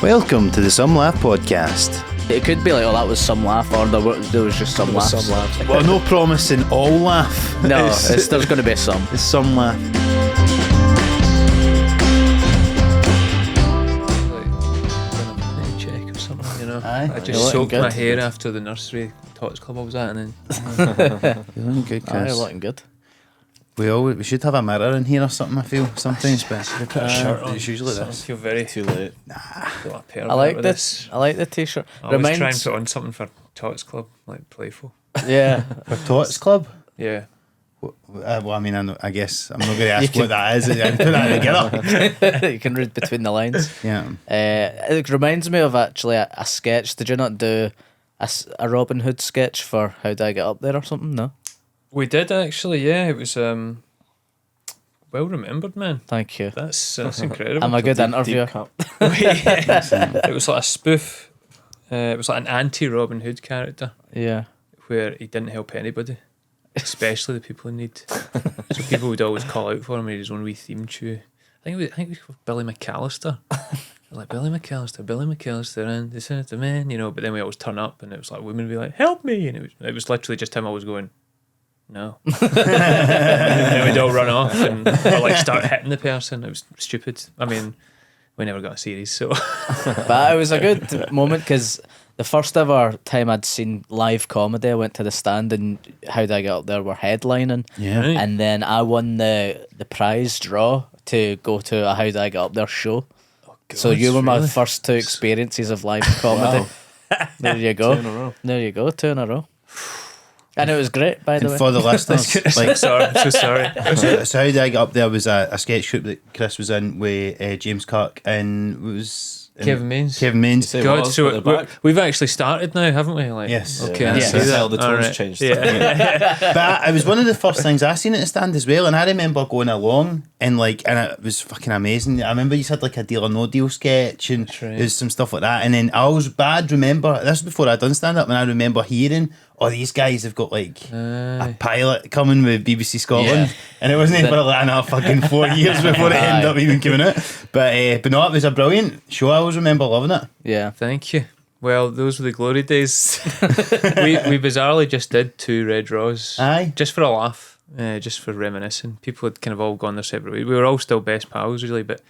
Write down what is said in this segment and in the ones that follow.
Welcome to the Some Laugh podcast. It could be like, oh, that was some laugh, or there was just some laughs. Some laughs. Well, no promising all laugh. No, there's going to be some. It's some laugh. Check or something, you know. Aye. I just You're soaked looking my good. hair after the nursery tots club I was at, and then You're looking good, Aye, Chris. looking good. We should have a mirror in here or something, I feel, sometimes, but we put a shirt on. It's usually I this. feel very Too late. I like this. I like the t-shirt. I always try and put on something for tots club, like playful. Yeah. For Tots Club? Yeah. Well, I mean, I guess I'm not going to ask what that is. I put that together. You can read between the lines. Yeah. It reminds me of actually a sketch. Did you not do a Robin Hood sketch for How Did I Get Up There or something? No? We did actually, yeah. It was well remembered, man. Thank you. That's incredible. I'm a good interviewer. It was like a spoof. It was like an anti-Robin Hood character Yeah. where he didn't help anybody, especially the people in need. So people would always call out for him. He had his own wee theme tune. I think it was Billy McAllister. Like Billy McAllister, and this is the man, you know. But then we always turn up, and it was like women would be like, "Help me!" And it was literally just him always going, "No." And then we'd all run off and or like start hitting the person. It was stupid. I mean, we never got a series, so But it was a good moment because the first ever time I'd seen live comedy, I went to the stand and How Did I Get Up There were headlining. Yeah. Right. And then I won the prize draw to go to a How Did I Get Up There show. So you were my really? first two experiences of live comedy. There you go. 2 in a row. There you go, 2 in a row. And it was great, by the And way. for the listeners, like, sorry, I'm so sorry. so How Did I Get Up There was a sketch troupe that Chris was in with James Kirk and was Kevin Mains. Say God, was, so but they're back. we've actually started now, haven't we? Like, Yes. Okay. Yeah. I Yeah. see that. The tone's Alright. changed. Yeah. But it was one of the first things I seen at the stand as well, and I remember going along and it was fucking amazing. I remember you had like a Deal or No Deal sketch and That's right. there's some stuff like that, and then I was bad. Remember this was before I'd done stand up, and I remember hearing, "Oh, these guys have got like a pilot coming with BBC Scotland," and it wasn't even for like another fucking 4 years before it ended up even coming out. But no, it was a brilliant show. I always remember loving it. Yeah. Thank you. Well, those were the glory days. we bizarrely just did 2 Red Raws. Aye. Just for a laugh, just for reminiscing. People had kind of all gone their separate ways. We were all still best pals, really, but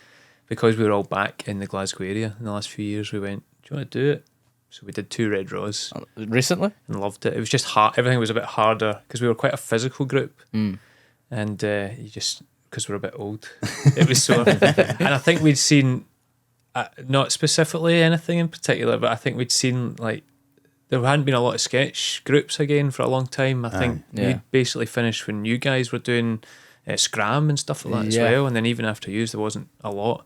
because we were all back in the Glasgow area in the last few years, we went, "Do you want to do it?" So we did 2 Red Raws Recently? and loved it. It was just hard. Everything was a bit harder because we were quite a physical group. And you just, because we're a bit old, it was so. And I think we'd seen, not specifically anything in particular, but I think we'd seen like there hadn't been a lot of sketch groups again for a long time. I think Yeah. we'd basically finished when you guys were doing Scram and stuff like that as Yeah. well. And then even after you, there wasn't a lot.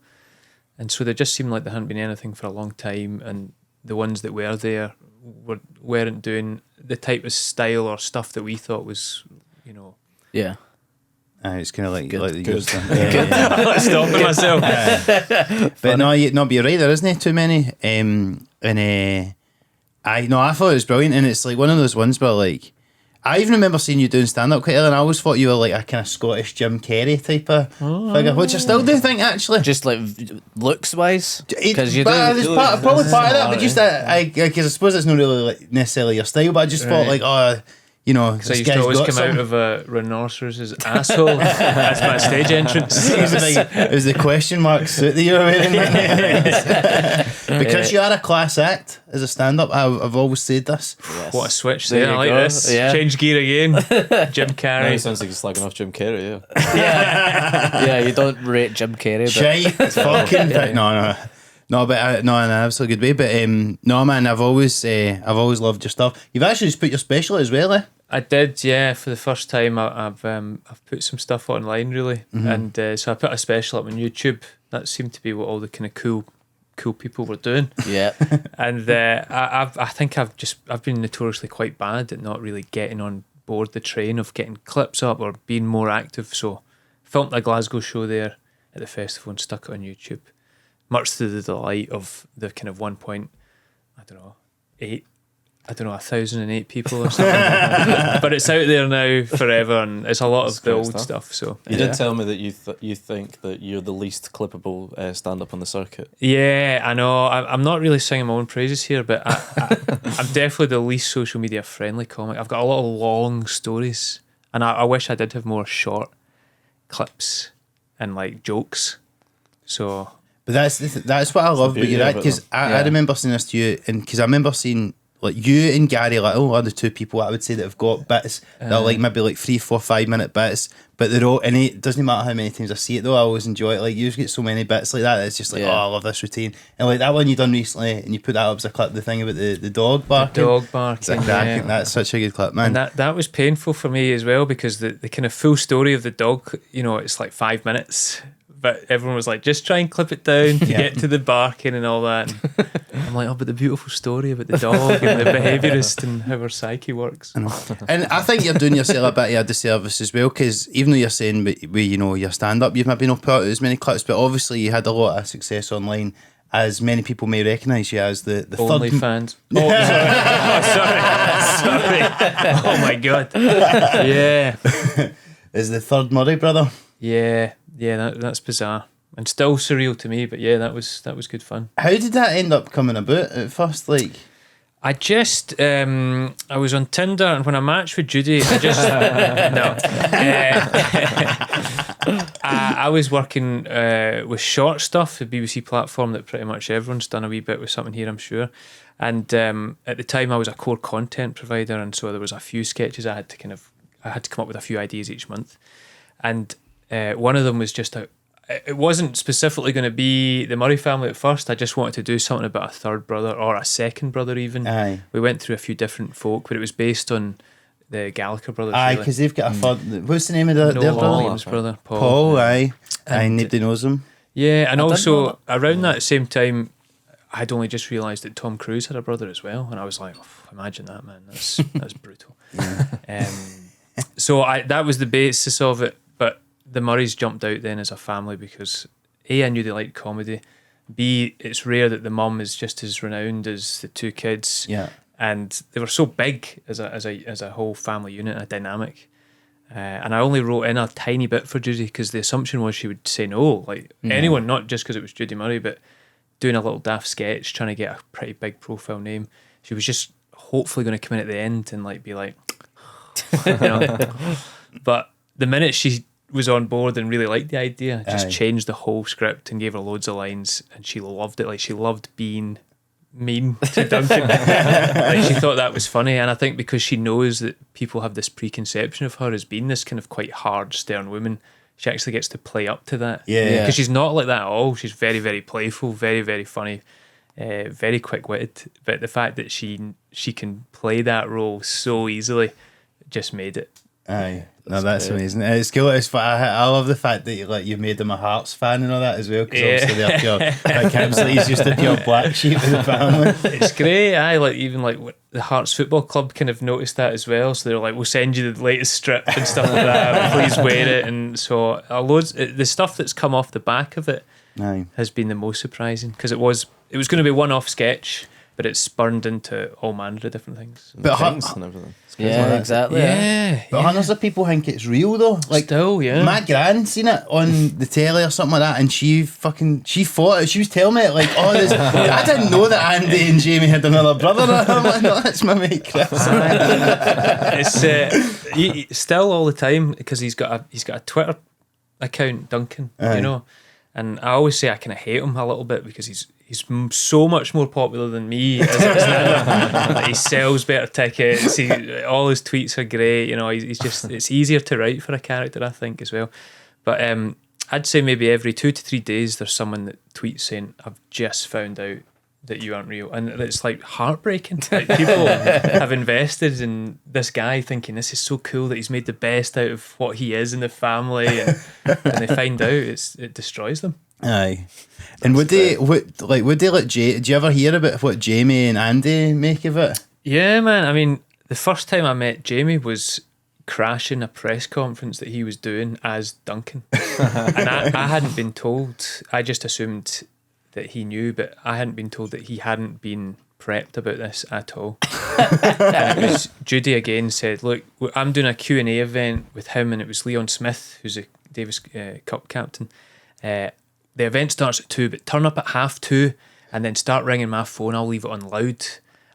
And so there just seemed like there hadn't been anything for a long time. And the ones that were there weren't doing the type of style or stuff that we thought was, you know. Yeah. It's kind of like Good. the yours thing. Stopping myself. But no, but you're right. There isn't too many. I thought it was brilliant, and it's like one of those ones where like I even remember seeing you doing stand up quite early, and I always thought you were like a kind of Scottish Jim Carrey type of figure, which I still do think actually. Just like looks wise. Because you But do. there's probably part of that, but just because I suppose it's not really like necessarily your style, but I just thought Right. like you know, Because I this used to guy's always got come out something. of a rhinoceros's asshole. That's my stage entrance. It was the question mark suit that you were wearing. Because you are a class act as a stand-up. I've always said this. Yes. What a switch There there. I you like go. this. Yeah. Change gear again. Jim Now he Carrey. sounds like he's slagging off Jim Carrey, yeah. Yeah, you don't rate Jim Carrey. But Shite, fucking no, but no, in an absolute good way. But no, man, I've always loved your stuff. You've actually just put your special as well, eh? I did, yeah. For the first time, I've put some stuff online, really. And so I put a special up on YouTube. That seemed to be what all the kind of cool people were doing. yeah. And I think I've been notoriously quite bad at not really getting on board the train of getting clips up or being more active. So filmed a Glasgow show there at the festival and stuck it on YouTube, much to the delight of the kind of 1.8 I don't know, 1,008 people or something. But it's out there now forever, and it's a lot of the old stuff. So you did tell me that you think that you're the least clippable stand-up on the circuit. Yeah, I know. I'm not really singing my own praises here, but I'm definitely the least social media friendly comic. I've got a lot of long stories, and I wish I did have more short clips and like jokes. So, but that's what I love about you, right? Because I remember saying this to you, and because I remember seeing like you and Gary Little are the two people I would say that have got bits that are like maybe like 3, 4, 5 minute bits, but they're all, and it doesn't matter how many times I see it though, I always enjoy it. Like you get so many bits like that, it's just like, oh, I love this routine. And like that one you done recently, and you put that up as a clip, the thing about the dog barking. The dog barking. Exactly. That's such a good clip, man. And that was painful for me as well, because the kind of full story of the dog, it's like 5 minutes. But everyone was like, just try and clip it down to get to the barking and all that. And I'm like, but the beautiful story about the dog and the behaviourist and how her psyche works. And I think you're doing yourself a bit of a disservice as well, because even though you're saying with your stand-up, you've maybe not put out as many clips, but obviously you had a lot of success online, as many people may recognise you as the Only third... fans. Oh, sorry. Oh, my God. Yeah. Is the third Murray brother. Yeah, that's bizarre and still surreal to me. But yeah, that was good fun. How did that end up coming about at first? Like, I just I was on Tinder, and when I matched with Judy, I just I was working with Short Stuff, the BBC platform that pretty much everyone's done a wee bit with something here, I'm sure. And at the time, I was a core content provider, and so there was a few sketches I had to come up with a few ideas each month, and one of them was just it wasn't specifically going to be the Murray family at first. I just wanted to do something about a third brother, or a second brother even. Aye. We went through a few different folk, but it was based on the Gallagher brothers. Aye, because they've got a third... What's the name of their brother? Williams' brother, Paul. Paul, aye. And nobody knows him. Yeah, and also around that same time, I'd only just realised that Tom Cruise had a brother as well, and I was like, imagine that, man. That's brutal. So that was the basis of it. But the Murrays jumped out then as a family because A, I knew they liked comedy. B, it's rare that the mum is just as renowned as the two kids. Yeah. And they were so big as a whole family unit, a dynamic. And I only wrote in a tiny bit for Judy because the assumption was she would say no. Anyone, not just because it was Judy Murray, but doing a little daft sketch, trying to get a pretty big profile name. She was just hopefully going to come in at the end and be like, But the minute she was on board and really liked the idea, just changed the whole script and gave her loads of lines, and she loved it. She loved being mean to Duncan. She thought that was funny, and I think because she knows that people have this preconception of her as being this kind of quite hard, stern woman, she actually gets to play up to that. Yeah. Because she's not like that at all. She's very, very playful, very, very funny, very quick-witted. But the fact that she can play that role so easily just made it. Aye. No, that's amazing. It's cool. I love the fact that you've made him a Hearts fan and all that as well, because obviously they're pure. He's just a pure black sheep of the family. It's great. Even the Hearts Football Club kind of noticed that as well. So they're like, "We'll send you the latest strip and stuff like that. Please wear it." And so the stuff that's come off the back of it has been the most surprising, because it was going to be a one-off sketch, but it's spurned into all manner of different things. But and everything. Yeah, exactly. Yeah. But hundreds of people think it's real though. Still, yeah. My gran seen it on the telly or something like that, and she fought it. She was telling me I didn't know that Andy and Jamie had another brother. I'm like, no, that's my mate Chris. It's still all the time, because he's got a Twitter account, Duncan, and I always say I kind of hate him a little bit because he's so much more popular than me as a stand-up. He sells better tickets. All his tweets are great. He's just, it's easier to write for a character, I think, as well. But I'd say maybe every 2 to 3 days there's someone that tweets saying, "I've just found out that you aren't real," and it's heartbreaking. People have invested in this guy thinking this is so cool that he's made the best out of what he is in the family, and they find out it destroys them. Aye. And would they let do you ever hear about what Jamie and Andy make of it? Yeah, man. I mean, the first time I met Jamie was crashing a press conference that he was doing as Duncan. And I hadn't been told. I just assumed that he knew, but I hadn't been told that he hadn't been prepped about this at all. And it was Judy again said, look, I'm doing a Q&A event with him, and it was Leon Smith, who's a Davis Cup captain. The event starts at 2, but turn up at 2:30 and then start ringing my phone. I'll leave it on loud,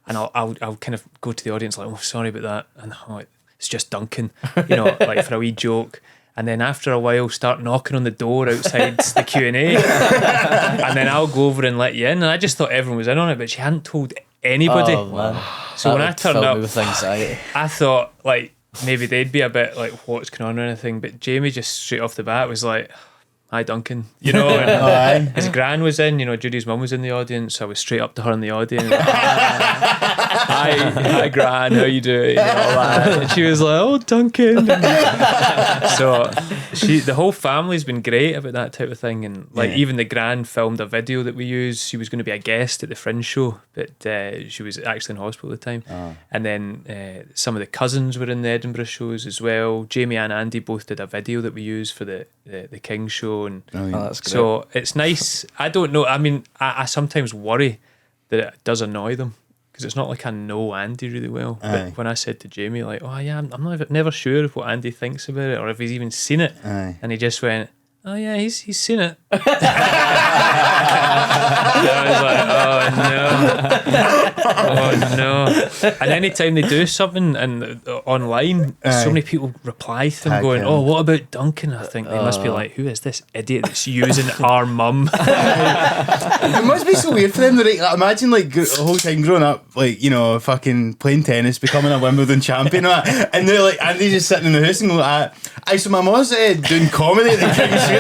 and I'll kind of go to the audience like, oh, sorry about that, and I'm like, it's just Duncan, you know, like for a wee joke. And then after a while, start knocking on the door outside the Q&A, and then I'll go over and let you in. And I just thought everyone was in on it, but she hadn't told anybody. Oh, man. So That when I would turned fill me up, with anxiety. I thought like maybe they'd be a bit like, what's going on or anything. But Jamie just straight off the bat was like, hi Duncan, you know, and his gran was in, you know, Judy's mum was in the audience, so I was straight up to her in the audience, like, hi gran, how you doing, and all that. And she was like, oh Duncan. So the whole family's been great about that type of thing, and like even the gran filmed a video that we used. She was going to be a guest at the Fringe show, but she was actually in hospital at the time. And then some of the cousins were in the Edinburgh shows as well. Jamie and Andy both did a video that we used for the King show. And that's great. so it's nice. I don't know. I mean, I sometimes worry that it does annoy them, because it's not like I know Andy really well. But when I said to Jamie, like, oh yeah, I'm never sure of what Andy thinks about it, or if he's even seen it, and he just went, oh yeah, he's seen it. And I was like, oh no. And anytime they do something and online, so many people reply to them going, oh, what about Duncan? I think they must be like, who is this idiot that's using our mum? It must be so weird for them. Like, imagine like the whole time growing up, like, you know, fucking playing tennis, becoming a Wimbledon champion, and they're like, Andy's just sitting in the house and going, so my mum's doing comedy at the King's Theatre.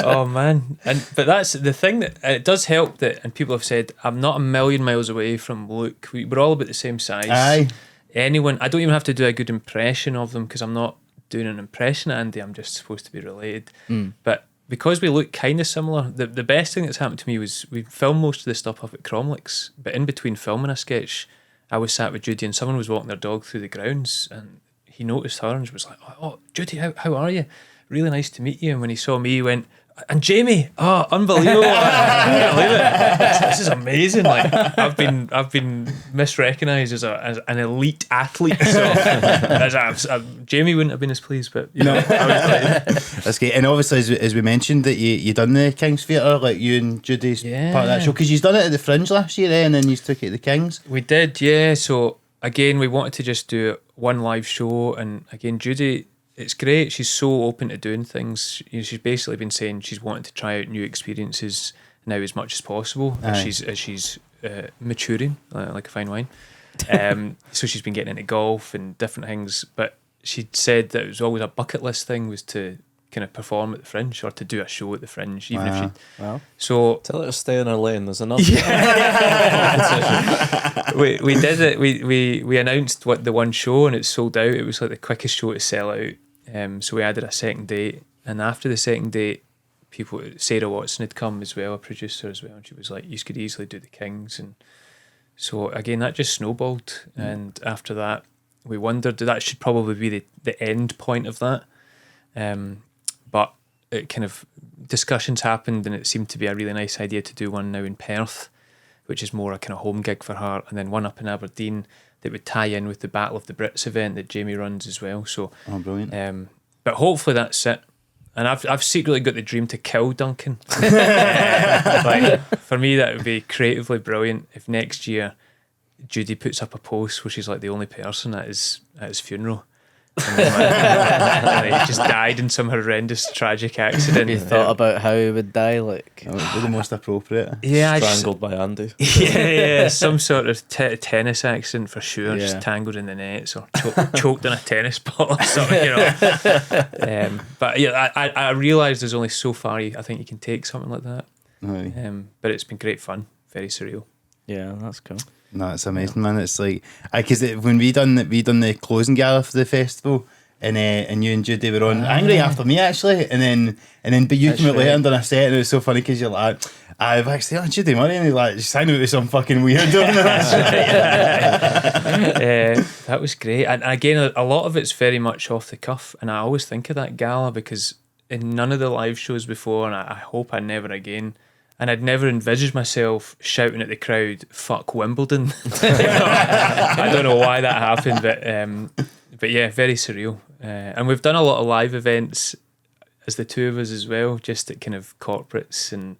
Oh man. But that's the thing, that it does help that, and people have said, I'm not a million miles away from Luke. We're all about the same size. Anyone, I don't even have to do a good impression of them, because I'm not doing an impression of Andy, I'm just supposed to be related. But because we look kind of similar, the best thing that's happened to me was we filmed most of the stuff up at Cromlix, but in between filming a sketch, I was sat with Judy and someone was walking their dog through the grounds, and he noticed her and was like, oh Judy, how are you? Really nice to meet you. And when he saw me, he went, and Jamie, oh, unbelievable! I can't believe it. This is amazing. Like I've been misrecognised as an elite athlete. So Jamie wouldn't have been as pleased, but you know, I was like, that's great. And obviously, as we mentioned, that you done the King's Theatre, like you and Judy's part of that show, because you've done it at the Fringe last year, and then you took it to the King's. We did, yeah. So again, we wanted to just do one live show, and again, Judy, it's great. She's so open to doing things. You know, she's basically been saying she's wanting to try out new experiences now as much as possible as she's maturing, like a fine wine. So she's been getting into golf and different things. But she said that it was always a bucket list thing, was to kind of perform at the Fringe or to do a show at the Fringe, even if she. So tell her to stay in her lane. There's enough. We did it. We announced the one show, and it sold out. It was like the quickest show to sell out. So we added a second date, and after the second date, Sarah Watson had come as well, a producer as well, and she was like, you could easily do the Kings. And so again, that just snowballed. And after that, we wondered that should probably be the end point of that. But it kind of, discussions happened, and it seemed to be a really nice idea to do one now in Perth, which is more a kind of home gig for her, and then one up in Aberdeen that would tie in with the Battle of the Brits event that Jamie runs as well. So, brilliant. But hopefully that's it. And I've secretly got the dream to kill Duncan. Like, for me, that would be creatively brilliant if next year Judy puts up a post where she's like the only person at his funeral. And he just died in some horrendous tragic accident. You thought about how he would die, like That would be the most appropriate. Yeah, Strangled by Andy. Yeah, some sort of tennis accident for sure. Just tangled in the nets or choked in a tennis ball or something, you know. But yeah, I realised there's only so far I think you can take something like that. But it's been great fun, very surreal. Yeah, that's cool. No, it's amazing, man. It's like, because when we done the closing gala for the festival, and you and Judy were on angry after me actually, and then but you came out later and done a set, and it was so funny because you're like, I've actually Judy Murray, and he's like, just hanging out with some fucking weirdo. That was great, and again, a lot of it's very much off the cuff, and I always think of that gala because in none of the live shows before, and I hope I never again, And I'd never envisaged myself shouting at the crowd, "Fuck Wimbledon." I don't know why that happened, but yeah, very surreal. And we've done a lot of live events as the two of us as well, just at kind of corporates, and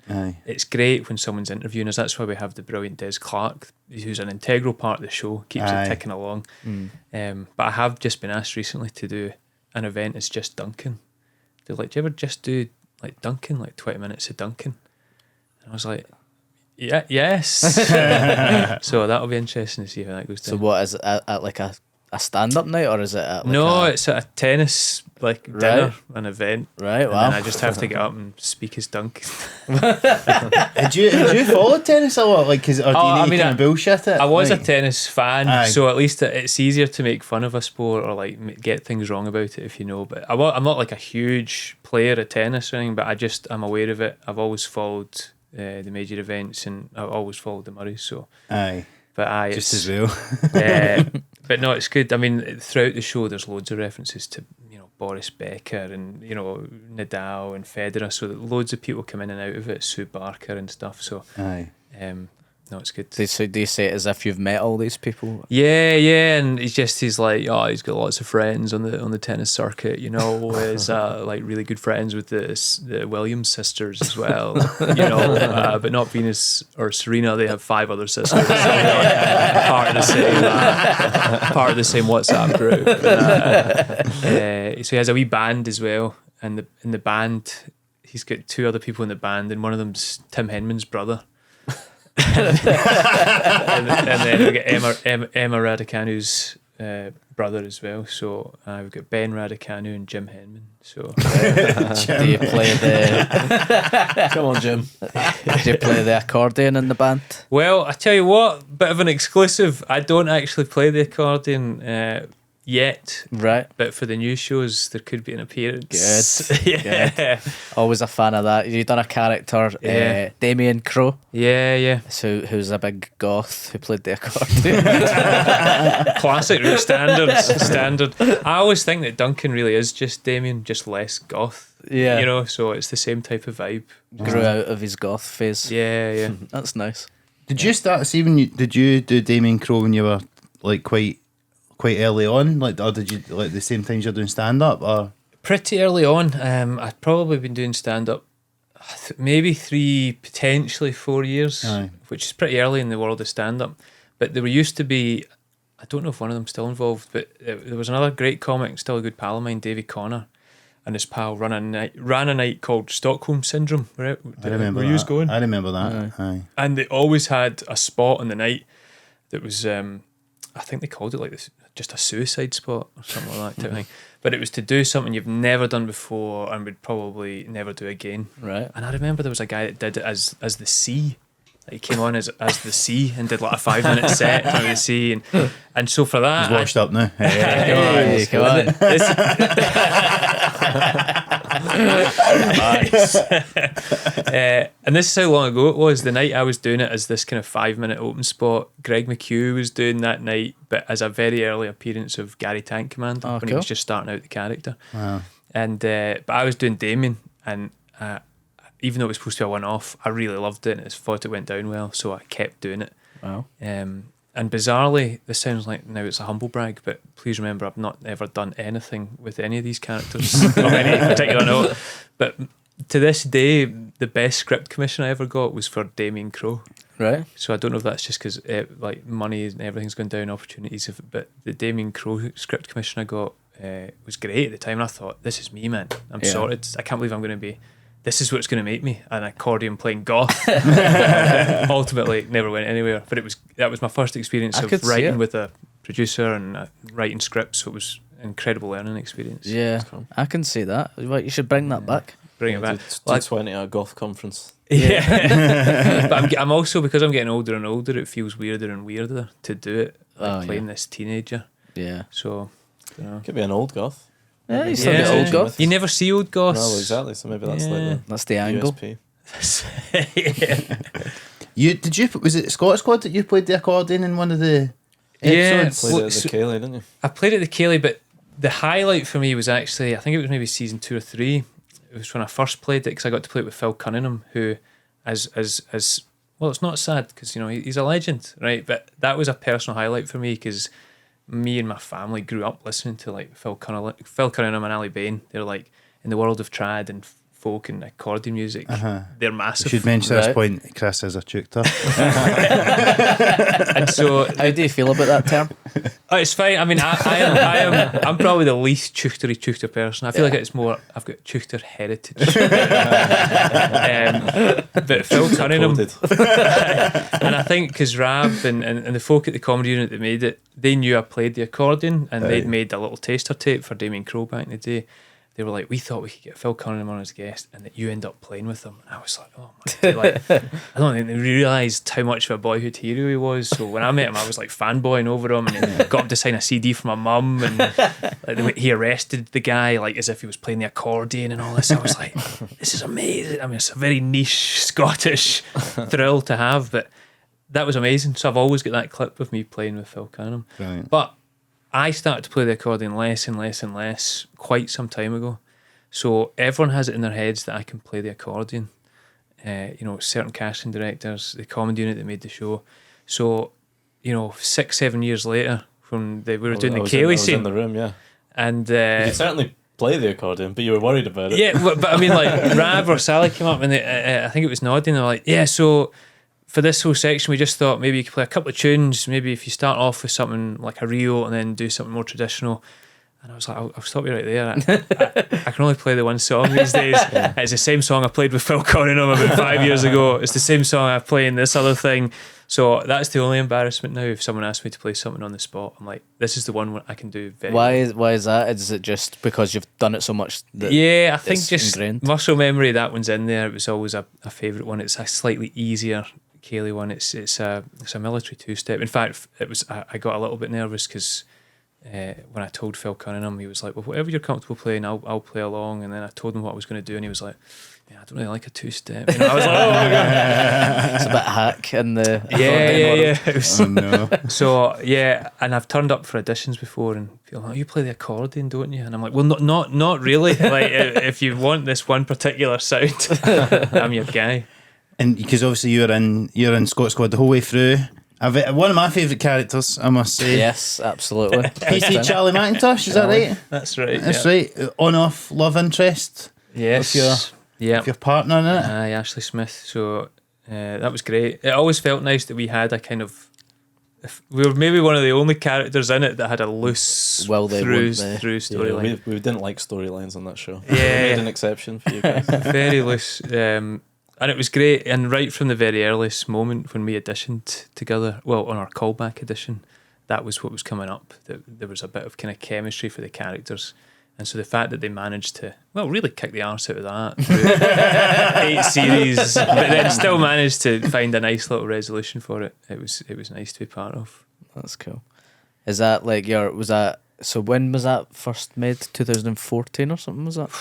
it's great when someone's interviewing us. That's why we have the brilliant Des Clark, who's an integral part of the show, keeps it ticking along. But I have just been asked recently to do an event as just Duncan. They're like, "Do you ever just do like Duncan, like 20 minutes of Duncan?" And I was like, yes. So that'll be interesting to see how that goes down. So what is it, at like a stand-up night, or is it at like no, it's at a tennis dinner, an event. Right, wow. And then I just have to get up and speak as Duncan. Did you follow tennis a lot? Like, or do you need to bullshit it? I was like, a tennis fan, so at least it's easier to make fun of a sport or like get things wrong about it if you know. But I'm not like a huge player of tennis or anything, but I'm aware of it. I've always followed the major events, and I've always followed the Murrays. So just as well. But no, it's good. I mean, throughout the show, there's loads of references to Boris Becker and Nadal and Federer. So that loads of people come in and out of it. Sue Barker and stuff. So no, it's good. So do you say it as if you've met all these people? Yeah, and he's like, he's got lots of friends on the tennis circuit. Is like really good friends with the Williams sisters as well. But not Venus or Serena. They have 5 other sisters. So, part of the same WhatsApp group. So he has a wee band as well, and in the band, he's got 2 other people in the band, and one of them's Tim Henman's brother. and then we get Emma Raducanu's brother as well. So we've got Ben Raducanu and Jim Henman. So do you play the? Come on, Jim. Do you play the accordion in the band? Well, I tell you what, bit of an exclusive. I don't actually play the accordion yet, right? But for the new shows, there could be an appearance. Good. Yeah. Good. Always a fan of that. You've done a character, Damien Crow. Yeah. So who's a big goth who played the accordion. Classic, standard. I always think that Duncan really is just Damien, just less goth. Yeah. So it's the same type of vibe. Grew out of his goth phase. Yeah. That's nice. Did you start? See, did you do Damien Crow when you were like quite early on, or did you like the same time you're doing stand up, or pretty early on? I'd probably been doing stand up maybe 3, potentially 4 years, which is pretty early in the world of stand up. But there used to be, I don't know if one of them's still involved, but there was another great comic, still a good pal of mine, Davy Connor, and his pal ran a night called Stockholm Syndrome. I remember that. Aye. And they always had a spot on the night that was I think they called it like this, just a suicide spot or something like that type of thing. But it was to do something you've never done before and would probably never do again. Right. And I remember there was a guy that did it as the sea. Like he came on as the sea and did like a 5-minute set of the sea, and so for that, he's washed up now. Hey, come on. And this is how long ago it was. The night I was doing it as this kind of 5-minute open spot, Greg McHugh was doing that night, but as a very early appearance of Gary Tank Commander when he was just starting out the character. Wow. And but I was doing Damien, and even though it was supposed to be a one-off, I really loved it and I thought it went down well, so I kept doing it. Wow. And bizarrely, this sounds like now it's a humble brag, but please remember I've not ever done anything with any of these characters of any particular note. But to this day, the best script commission I ever got was for Damien Crow. Right. So I don't know if that's just because like money and everything's going down, opportunities. But the Damien Crow script commission I got was great at the time. And I thought, this is me, man. I'm sorted. I can't believe I'm going to be. This is what's going to make me an accordion-playing goth. Ultimately, never went anywhere. But that was my first experience of writing with a producer and writing scripts. So it was an incredible learning experience. Yeah, I can see that. Right, you should bring that back. Bring it back. 220 at a goth conference. Yeah. But I'm also, because I'm getting older and older, it feels weirder and weirder to do it. Playing this teenager. Yeah. So, could be an old goth. Yeah, you still get old goth. You never see old goths. No, exactly. So maybe that's that's the angle. USP. Was it Scot Squad that you played the accordion in one of the episodes? Played it at the Cayley, didn't you? I played it at the Cayley, but the highlight for me was actually, I think it was maybe season 2 or 3. It was when I first played it, because I got to play it with Phil Cunningham, who I as well, it's not sad because he's a legend, right? But that was a personal highlight for me because me and my family grew up listening to like Phil Cunningham and Ali Bain. They're like in the world of trad and folk and accordion music. They're massive. You should mention at this point, Chris is a tutor. And so, how do you feel about that term? Oh, it's fine. I mean, I'm probably the least tutor person. I feel like it's more, I've got tutor heritage. But Phil Cunningham, and I think because Rav and the folk at the comedy unit that made it, they knew I played the accordion, and they'd made a little taster tape for Damien Crow back in the day. They were like, we thought we could get Phil Cunningham on as guest, and that you end up playing with him. And I was like, oh my God. Like, I don't think they realised how much of a boyhood hero he was. So when I met him, I was like fanboying over him, and he got him to sign a CD for my mum, and like, the way he arrested the guy like as if he was playing the accordion and all this. I was like, this is amazing. I mean, it's a very niche Scottish thrill to have, but that was amazing. So I've always got that clip of me playing with Phil Cunningham. Brilliant. But I started to play the accordion less and less and less quite some time ago. So everyone has it in their heads that I can play the accordion. Certain casting directors, the comedy unit that made the show. So, 6-7 years later, when we were doing the Cayley scene. I was in the room, yeah. And you could certainly play the accordion, but you were worried about it. Yeah, but I mean, like Rav or Sally came up and I think it was Noddy, and they're like, yeah, so for this whole section, we just thought maybe you could play a couple of tunes. Maybe if you start off with something like a reel and then do something more traditional. And I was like, I'll stop you right there. I can only play the one song these days. It's the same song I played with Phil Cunningham about 5 years ago. It's the same song I play in this other thing. So that's the only embarrassment now. If someone asks me to play something on the spot, I'm like, this is the one I can do very well. Why is that? Is it just because you've done it so much that I think just ingrained? Muscle memory, that one's in there. It was always a favourite one. It's a slightly easier Cayley one. It's a military two-step. In fact, I got a little bit nervous because when I told Phil Cunningham, he was like, well, whatever you're comfortable playing, I'll play along. And then I told him what I was going to do, and he was like, yeah, I don't really like a two-step. I was like, oh my God. It's a bit hack in the yeah. Oh no. So and I've turned up for auditions before, and people are like, you play the accordion, don't you? And I'm like, well, not really. Like, if you want this one particular sound, I'm your guy. And because obviously you're in Scot Squad the whole way through. One of my favourite characters, I must say. Yes, absolutely. PC Charlie McIntosh, is that right? That's right. That's right. On-off love interest. Yes. With your partner in it. Aye, Ashley Smith. So that was great. It always felt nice that we had a kind of. We were maybe one of the only characters in it that had a loose through storyline. Yeah, we didn't like storylines on that show. Yeah. We made an exception for you guys. Very loose. And it was great, and right from the very earliest moment when we auditioned together, well, on our callback audition, that was what was coming up. There was a bit of kind of chemistry for the characters, and so the fact that they managed to, well, really kick the arse out of that through 8 series, but then still managed to find a nice little resolution for it. It was nice to be part of. That's cool. Is that so when was that first made? 2014 or something, was that?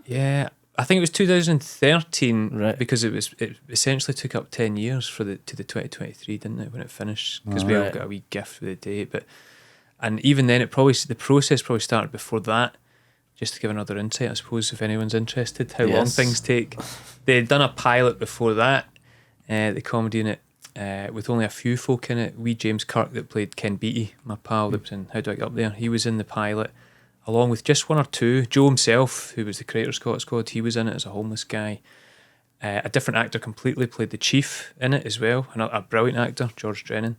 Yeah. I think it was 2013, right? Because it essentially took up 10 years to the 2023, didn't it, when it finished? Because we all got a wee gift with the date, and even then, the process probably started before that. Just to give another insight, I suppose, if anyone's interested, how long things take. They'd done a pilot before that, the comedy unit, with only a few folk in it. James Kirk that played Ken Beattie, my pal that was in How Do I Get Up There. He was in the pilot, along with just one or two. Joe himself, who was the creator of Scot Squad, he was in it as a homeless guy. A different actor completely played the chief in it as well, a brilliant actor, George Drennan.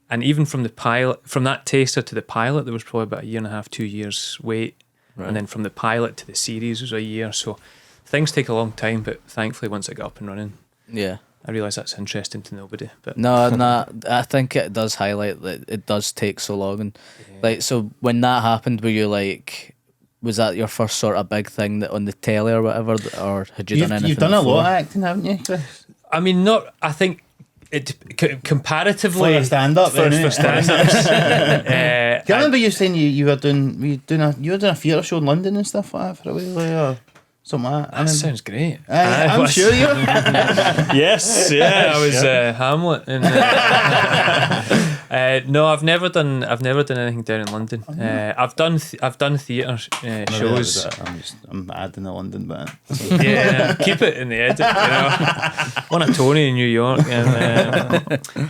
And even from the pilot, from that taster to the pilot, there was probably about 1.5 2 years wait. Right. And then from the pilot to the series was a year. So things take a long time, but thankfully once it got up and running, I realise that's interesting to nobody. But no, I think it does highlight that it does take so long. And like, so when that happened, were you like, was that your first sort of big thing that on the telly or whatever, or had you done anything? You've done before? a lot of acting, haven't you, Chris? I mean, I think it comparatively for stand-up, for stand-ups. I remember you saying you were doing a theatre show in London and stuff like that for a while, or something like that. That sounds great. I'm sure you. Yes, yeah, I was Hamlet, and No, I've never done anything down in London. I've done theatre shows. I'm adding the London bit. Yeah, keep it in the edit. Won a Tony in New York,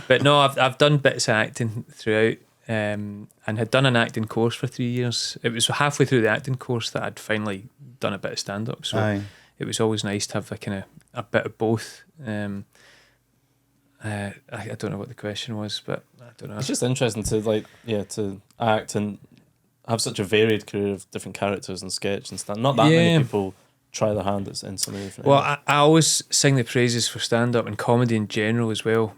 but no, I've done bits of acting throughout, and had done an acting course for 3 years. It was halfway through the acting course that I'd finally done a bit of stand up. So it was always nice to have a bit of both. I don't know what the question was, but I don't know. It's just interesting to to act and have such a varied career of different characters and sketch and stuff. Not that many people try their hand in so many different. Well, I always sing the praises for stand up and comedy in general as well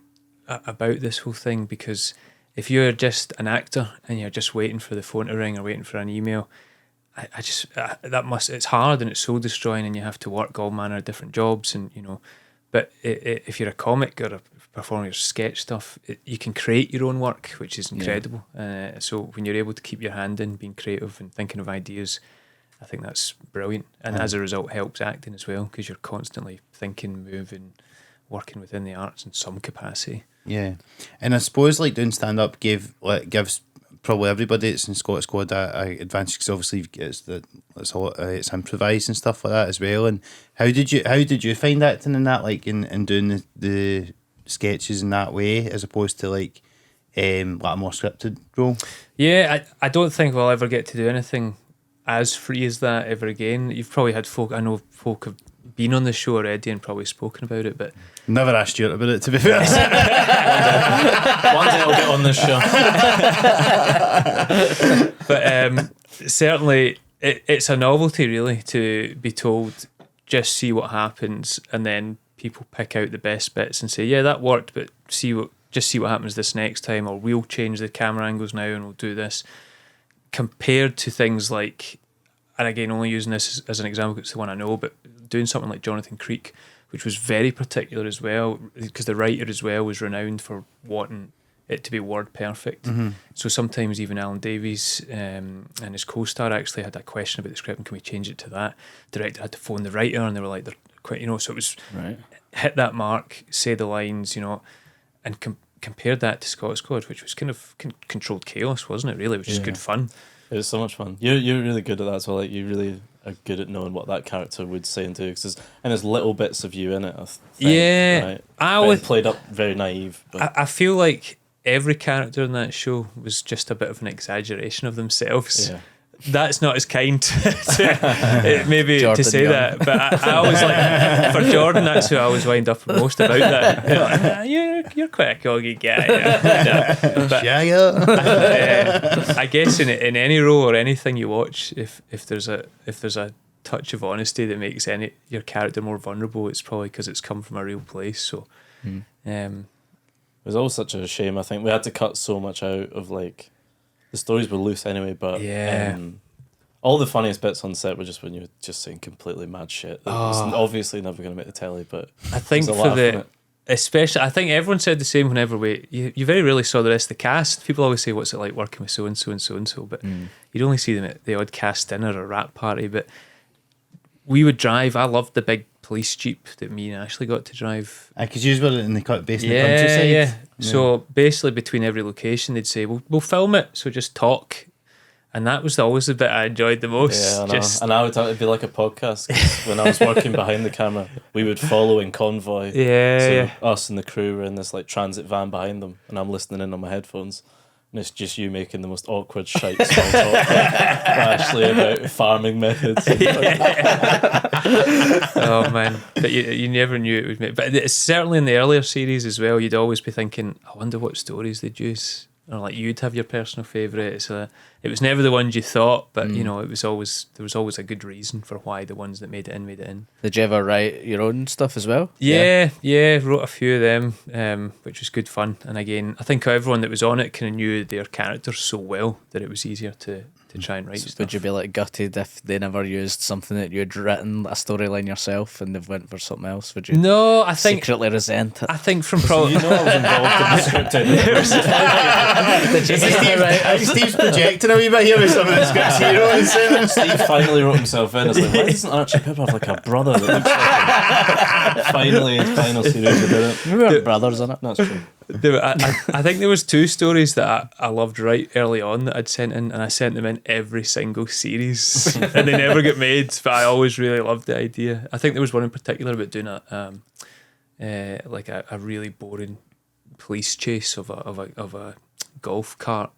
about this whole thing, because if you're just an actor and you're just waiting for the phone to ring or waiting for an email, it's hard and it's soul destroying, and you have to work all manner of different jobs, and But if you're a comic or a performer, sketch stuff, you can create your own work, which is incredible. So when you're able to keep your hand in, being creative and thinking of ideas, I think that's brilliant. And as a result, helps acting as well, because you're constantly thinking, moving, working within the arts in some capacity. Yeah, and I suppose doing stand up gives probably everybody that's in Scot's Squad a advantage, because obviously it's improvised and stuff like that as well. And how did you find acting in that, in doing the sketches in that way, as opposed to a more scripted role? Yeah, I don't think we'll ever get to do anything as free as that ever again. You've probably had I know folk have been on the show already and probably spoken about it, but never asked Stuart about it, to be fair. One day I'll get on this show. But certainly it's a novelty, really, to be told just see what happens, and then people pick out the best bits and say, yeah, that worked, but just see what happens this next time, or we'll change the camera angles now and we'll do this. Compared to things like, and again, only using this as an example, it's the one I know, but doing something like Jonathan Creek, which was very particular as well, because the writer as well was renowned for wanting it to be word perfect. Mm-hmm. So sometimes even Alan Davies and his co-star actually had a question about the script, and can we change it to that? Director had to phone the writer, and they were like, they're quite, so it was hit that mark, say the lines, and compared that to Scot's Squad, which was kind of controlled chaos, wasn't it, really, which is good fun. It was so much fun. You're really good at that as well. You really are good at knowing what that character would say and do, and there's little bits of you in it, I think, right? I always played up very naive, but I feel like every character in that show was just a bit of an exaggeration of themselves. That's not as kind to maybe Jordan to say Young. That, but I always for Jordan, that's who I always wind up most about that. You're quite a coggy guy. I guess in any role or anything you watch, if there's a touch of honesty that makes your character more vulnerable, it's probably because it's come from a real place. So it was always such a shame. I think we had to cut so much out of the stories were loose anyway, but all the funniest bits on set were just when you were just saying completely mad shit. It was obviously never going to make the telly, but I think especially, I think everyone said the same whenever you very rarely saw the rest of the cast. People always say, what's it like working with so-and-so and so-and-so, but you'd only see them at the odd cast dinner or rap party. But we would drive. I loved the big police jeep that me and Ashley got to drive. Because you were in the countryside. Yeah. So basically between every location they'd say, we'll film it, so just talk. And that was always the bit I enjoyed the most. Yeah, I know. And it'd be like a podcast, 'cause when I was working behind the camera, we would follow in convoy. Us and the crew were in this transit van behind them, and I'm listening in on my headphones. And it's just you making the most awkward shite small talk Ashley about farming methods. Oh man, but you never knew it would make. But it's certainly in the earlier series as well, you'd always be thinking, I wonder what stories they'd use. Or you'd have your personal favourite. It was never the ones you thought, but there was always a good reason for why the ones that made it in. Did you ever write your own stuff as well? Yeah, wrote a few of them, which was good fun. And again, I think everyone that was on it kind of knew their characters so well that it was easier to try and write stuff. Would you be gutted if they never used something that you'd written, a storyline yourself, and they've went for something else? Would you? No, I think secretly resent it. I think from probably I was involved in the script. Steve's projecting a wee bit here with some of the scripts heroes. Steve finally wrote himself in. It's why doesn't Archie Pippa have a brother that looks like him? Finally, in final series, we did it. We weren't brothers in it. That's true. I think there was 2 stories that I loved right early on that I'd sent in, and I sent them in every single series, and they never get made. But I always really loved the idea. I think there was one in particular about doing a really boring police chase of a golf cart.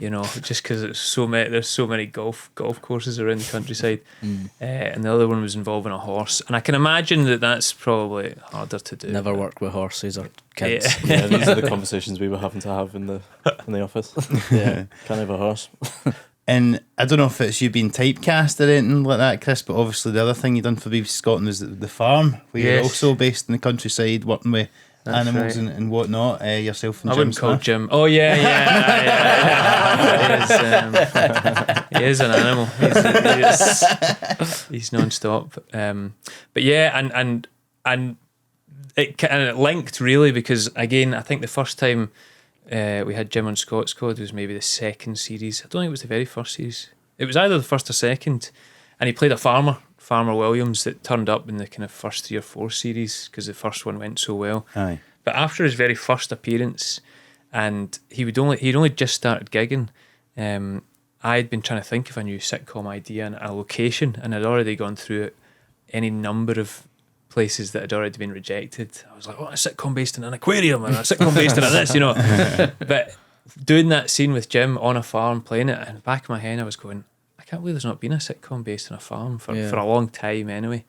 You know, just because there's so many golf courses around the countryside, and the other one was involving a horse, and I can imagine that's probably harder to do. Never worked with horses or kids. Yeah, these are the conversations we were having to have in the office. Yeah, can't have a horse. And I don't know if it's you being typecast or anything like that, Chris, but obviously the other thing you done for BBC Scotland was the farm, where you're also based in the countryside, working with animals and whatnot. Yourself and I Jim wouldn't call Smith. Jim. Oh yeah. He is an animal. He's non-stop. But yeah, and it linked really, because again, I think the first time we had Jim on Scot's Code was maybe the second series. I don't think it was the very first series. It was either the first or second, and he played a Farmer Williams, that turned up in the kind of first 3 or 4 series because the first one went so well. Aye. But after his very first appearance, and he'd only just started gigging, I'd been trying to think of a new sitcom idea and a location, and I'd already gone through any number of places that had already been rejected. I was like, a sitcom based in an aquarium, and a sitcom based in this, you know. But doing that scene with Jim on a farm playing it, in the back of my head I was going, I can't believe there's not been a sitcom based on a farm for a long time anyway.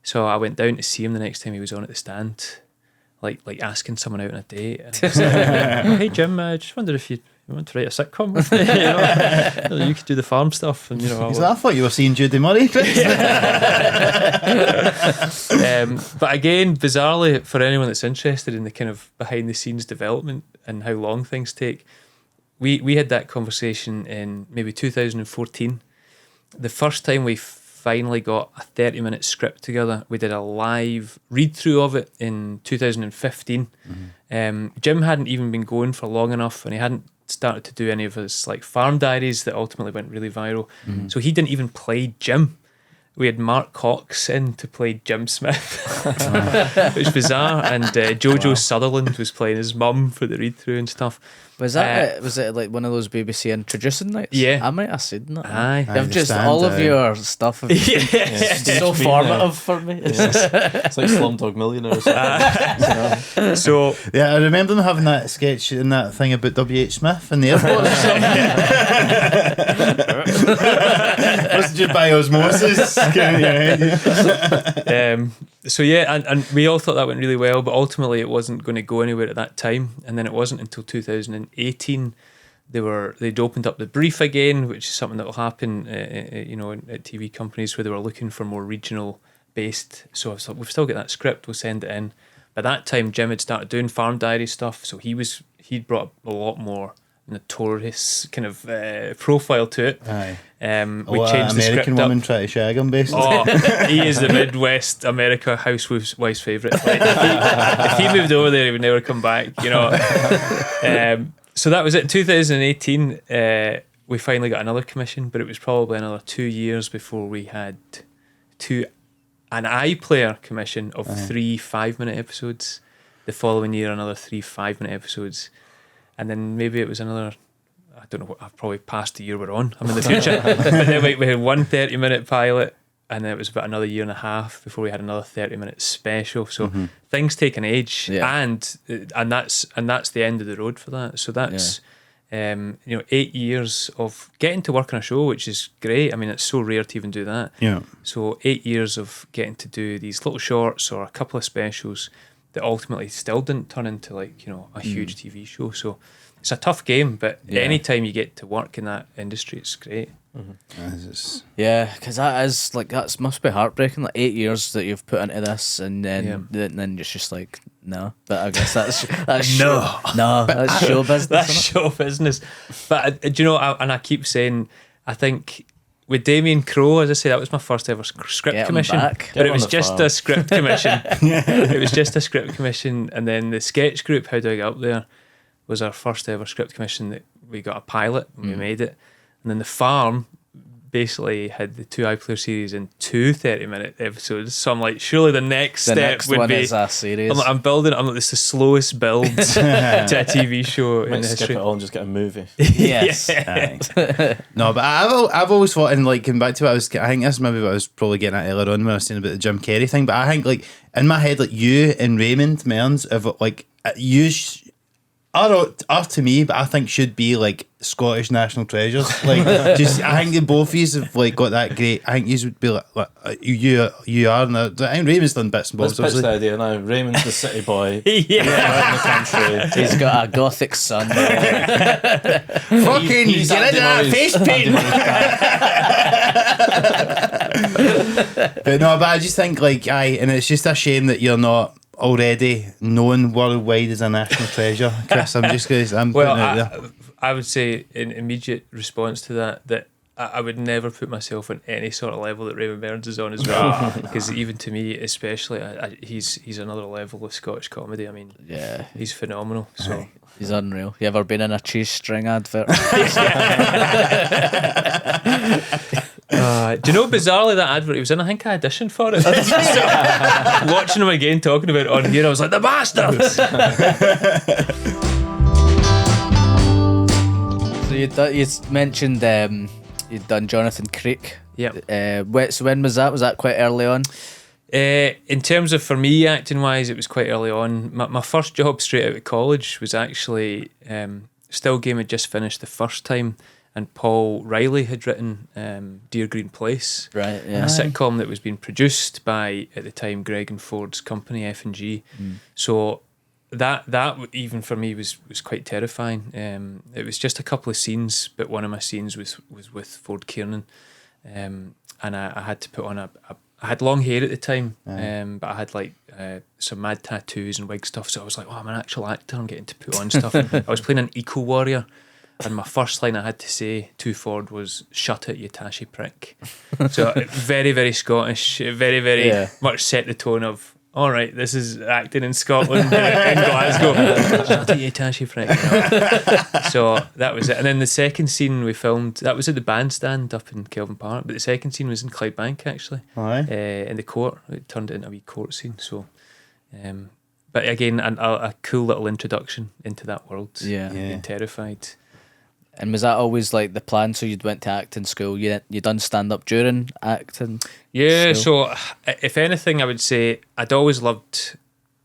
So I went down to see him the next time he was on at the stand, like asking someone out on a date. And I was like, hey Jim, I just wondered if you want to write a sitcom with me. You know, you could do the farm stuff. And I thought you were seeing Judy Murray, Chris. But again, bizarrely, for anyone that's interested in the kind of behind the scenes development and how long things take, we had that conversation in maybe 2014. The first time we finally got a 30-minute script together, we did a live read-through of it in 2015. Jim hadn't even been going for long enough, and he hadn't started to do any of his like farm diaries that ultimately went really viral. So he didn't even play Jim. We had Mark Cox in to play Jim Smith, which was bizarre, and Jojo Sutherland was playing his mum for the read-through and stuff. Was that was it like one of those BBC introducing nights? Yeah, I might have seen that. Aye, I've just all of your stuff. It's so formative for me. It's like Slumdog Millionaire or something. So yeah, I remember them having that sketch in that thing about W.H. Smith in the airport or something. Was just by osmosis. So yeah, and we all thought that went really well, but ultimately it wasn't going to go anywhere at that time. And then it wasn't until 2018 they'd opened up the brief again, which is something that will happen, at TV companies where they were looking for more regional based. So we've still got that script, we'll send it in. By that time, Jim had started doing farm diary stuff, so he'd brought up a lot more notorious kind of profile to it. Aye. We changed the script American woman try to shag him, basically. Oh, he is the Midwest America housewife's favourite. Like, if he moved over there, he would never come back. So that was it. 2018, we finally got another commission, but it was probably another 2 years before we had an iPlayer commission of 3 5-minute episodes. The following year, another 3 5-minute episodes. And then maybe it was another, I don't know what, I've probably passed the year we're on. I'm in the future. But then we had one 30-minute pilot, and then it was about another year and a half before we had another 30-minute special. So things take an age, and that's the end of the road for that. So that's 8 years of getting to work on a show, which is great. I mean, it's so rare to even do that. Yeah. So 8 years of getting to do these little shorts or a couple of specials that ultimately still didn't turn into a huge TV show. So it's a tough game, but anytime you get to work in that industry, it's great. Yeah, because that must be heartbreaking. Like 8 years that you've put into this, and then it's just like no. But I guess that's that's show business. That's show business. But do you know? I keep saying, I think. With Damien Crow, as I say, that was my first ever script commission. But it was just a script commission. It was just a script commission. And then the sketch group, How Do I Get Up There, was our first ever script commission that we got a pilot and we made it. And then the farm, basically had the 2 iPlayer series in 2 30-minute episodes. So I'm like, surely the next one would be is a series. I'm building it. I'm like, this is the slowest build to a TV show in skip history. it all and just get a movie. Yes. No, but I've always thought, and like coming back to what I think this maybe what I was probably getting at earlier on when I was saying about the Jim Carrey thing. But I think like in my head, like you and Raymond Mearns have like are to me, but I think should be like Scottish national treasures. Like, just I think the both of you have like got that great. I think you would be like you are. And I think Raymond's done bits and bobs. Let's pitch the idea now. Raymond's the city boy. Yeah, out in the country. He's got a gothic son. Fucking He's get into that face paint. But no, but I just think like and it's just a shame that you're not already known worldwide as a national treasure, Chris. I'm putting it out there. I would say in immediate response to that I would never put myself on any sort of level that Raymond Mearns is on as well, because even to me especially, he's another level of Scottish comedy. I mean, Yeah. he's phenomenal. So He's unreal. You ever been in a cheese string advert? do you know, bizarrely, that advert he was in, I think I auditioned for it. So, watching him again talking about it on here, I was like, the bastards. So you mentioned you'd done Jonathan Creek. Yep. So when was that? Was that quite early on? In terms of, for me, acting wise, it was quite early on. My first job straight out of college was actually Still Game had just finished the first time, and Paul Riley had written Dear Green Place, Right, yeah. a sitcom that was being produced by, at the time, Greg and Ford's company, F&G. So that even for me was quite terrifying. It was just a couple of scenes, but one of my scenes was with Ford Kiernan, and I had to put on I had long hair at the time, but I had like some mad tattoos and wig stuff, so I was like, oh, I'm an actual actor, I'm getting to put on stuff. I was playing an eco warrior, and my first line I had to say to Ford was, "Shut it, you tashy prick." So very, very Scottish, very, very much set the tone of, all right, this is acting in Scotland, in Glasgow. Shut it, you tashy prick. So that was it. And then the second scene we filmed, that was at the bandstand up in Kelvin Park, but the second scene was in Clydebank, actually. In the court. It turned into a wee court scene. So, but again, a cool little introduction into that world. Being terrified. And was that always like the plan? So you'd went to acting school, you done stand up during acting? Yeah, school? so if anything, I would say I'd always loved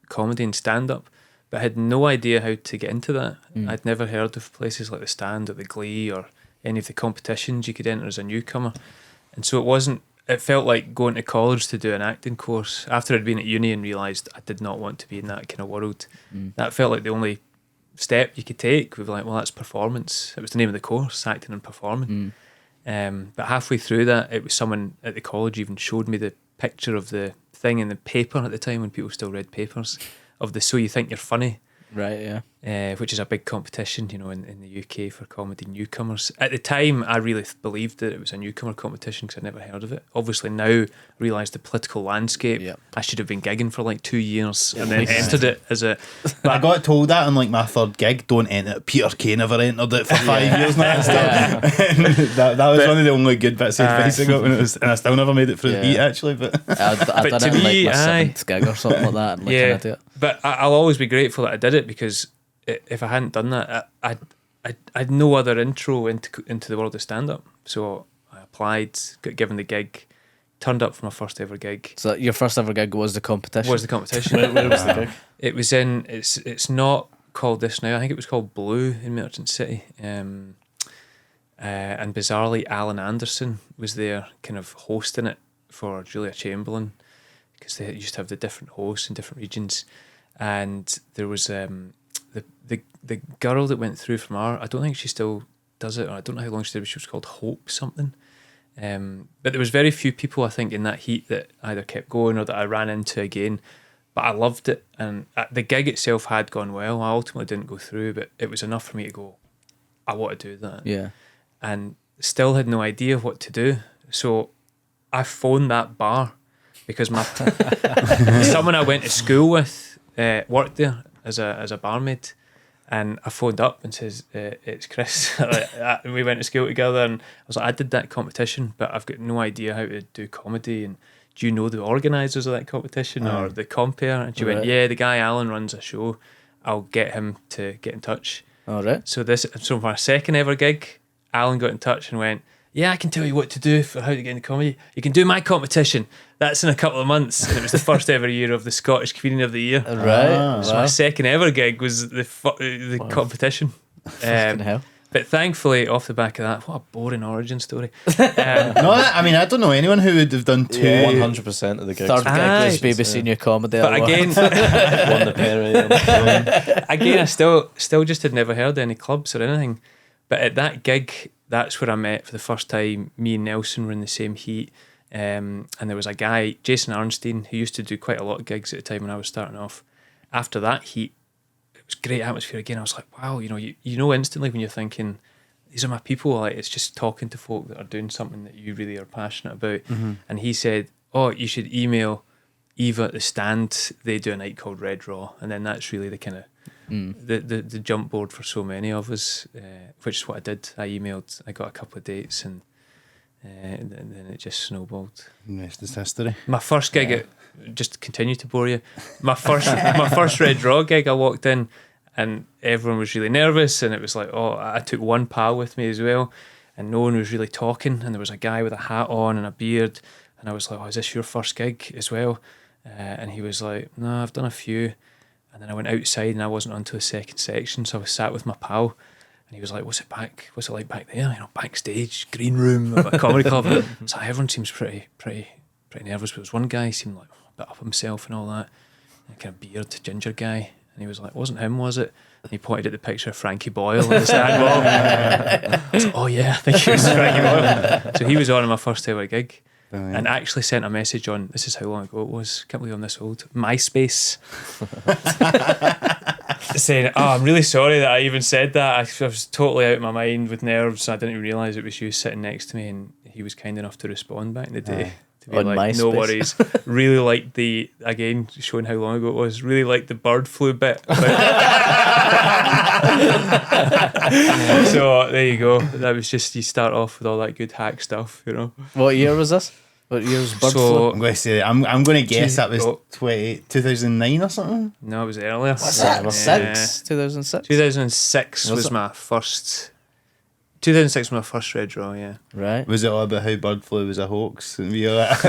comedy and stand up, but I had no idea how to get into that. I'd never heard of places like the Stand or the Glee or any of the competitions you could enter as a newcomer. And so it felt like going to college to do an acting course after I'd been at uni and realised I did not want to be in that kind of world. That felt like the only step you could take. We were like, well, that's performance. It was the name of the course, acting and performing. But halfway through that, it was someone at the college even showed me the picture of the thing in the paper at the time, when people still read papers, of the So You Think You're Funny. Right, yeah. Which is a big competition, in the UK for comedy newcomers. At the time, I really believed that it was a newcomer competition because I'd never heard of it. Obviously now I realise the political landscape. I should have been gigging for like 2 years and then entered it as a... But I got told that on like my third gig, don't enter it. Peter Kay never entered it for 5 years now. that was one of the only good bits of advice I got when it was, and I still never made it through the heat actually. But I've done it like my 7th gig or something like that. And looking at it. But I'll always be grateful that I did it, because if I hadn't done that, I'd no other intro into the world of stand-up. So I applied, got given the gig, turned up for my first ever gig. So your first ever gig was the competition? Where was the gig? It was in, it's not called this now, I think it was called Blue in Merchant City. And bizarrely, Alan Anderson was there kind of hosting it for Julia Chamberlain, because they used to have the different hosts in different regions. And there was the girl that went through from I don't think she still does it, or I don't know how long she did, but she was called Hope something. But there was very few people, I think, in that heat that either kept going or that I ran into again. But I loved it, and the gig itself had gone well. I ultimately didn't go through, but it was enough for me to go, I want to do that. Yeah. And still had no idea what to do. So I phoned that bar, because someone I went to school with worked there as a barmaid, And I phoned up and says, it's Chris. We went to school together, and I was like, I did that competition, but I've got no idea how to do comedy. And do you know the organisers of that competition or the compere? And she went, yeah, the guy Alan runs a show. I'll get him to get in touch. All right. So for our second ever gig, Alan got in touch and went, yeah, I can tell you what to do for how to get into comedy. You can do my competition. That's in a couple of months. And it was the first ever year of the Scottish Comedian of the Year. Right. So my second ever gig was the competition. Hell. But thankfully, off the back of that, what a boring origin story. I don't know anyone who would have done 100% of the gigs. Third gig was BBC Senior Comedy. But again, won the Perry. again, I still just had never heard any clubs or anything. But at that gig, that's where I met for the first time. Me and Nelson were in the same heat. And there was a guy, Jason Arnstein, who used to do quite a lot of gigs at the time when I was starting off. After that heat, it was great atmosphere again. I was like, wow, you know instantly when you're thinking, these are my people. Like, it's just talking to folk that are doing something that you really are passionate about. Mm-hmm. And he said, oh, you should email Eva at the Stand. They do a night called Red Raw. And then that's really the kind of the jump board for so many of us, which is what I did. I got a couple of dates, and then it just snowballed. Rest is history. My first gig, just to continue to bore you, my first Red Raw gig, I walked in and everyone was really nervous, and it was like, oh, I took one pal with me as well, and no one was really talking, and there was a guy with a hat on and a beard, and I was like, oh, is this your first gig as well? And he was like, no, I've done a few. And then I went outside and I wasn't onto the second section, so I was sat with my pal, and he was like, what's it like back there? Backstage, green room of a comedy club. So everyone seems pretty nervous, but there was one guy who seemed like a bit up himself and all that, and kind of beard, ginger guy, and he was like, wasn't him, was it? And he pointed at the picture of Frankie Boyle on the stand wall. I was like, oh yeah, I think he was Frankie Boyle. So he was on my first ever gig. Brilliant. And actually sent a message on, this is how long ago it was, can't believe I'm this old, MySpace, saying, oh, I'm really sorry that I even said that. I was totally out of my mind with nerves. I didn't even realise it was you sitting next to me, and he was kind enough to respond back in the day. To be on like, MySpace. No worries. Really liked again, showing how long ago it was, really liked the bird flu bit. So there you go. That was just, you start off with all that good hack stuff, What year was this? What year was bird flu? I'm going to say, I'm going to guess that was 2009 or something. No, it was earlier. What's that? 2006? 2006 was my first. 2006 was my first Red Raw, yeah. Right. Was it all about how bird flu was a hoax? And we were like,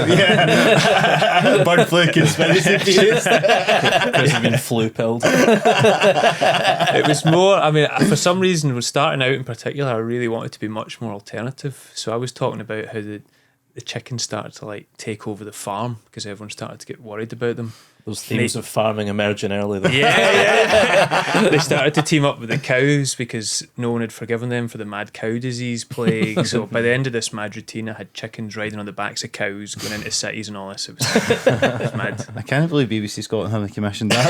bird flu conspiracy theories. Because you've been flu-pilled. It was more, for some reason, was starting out in particular, I really wanted to be much more alternative. So I was talking about how the chickens started to take over the farm because everyone started to get worried about them. Those themes of farming emerging early. Yeah. They started to team up with the cows because no one had forgiven them for the mad cow disease plague. So by the end of this mad routine, I had chickens riding on the backs of cows going into cities and all this. It was mad. I can't believe BBC Scotland haven't commissioned that.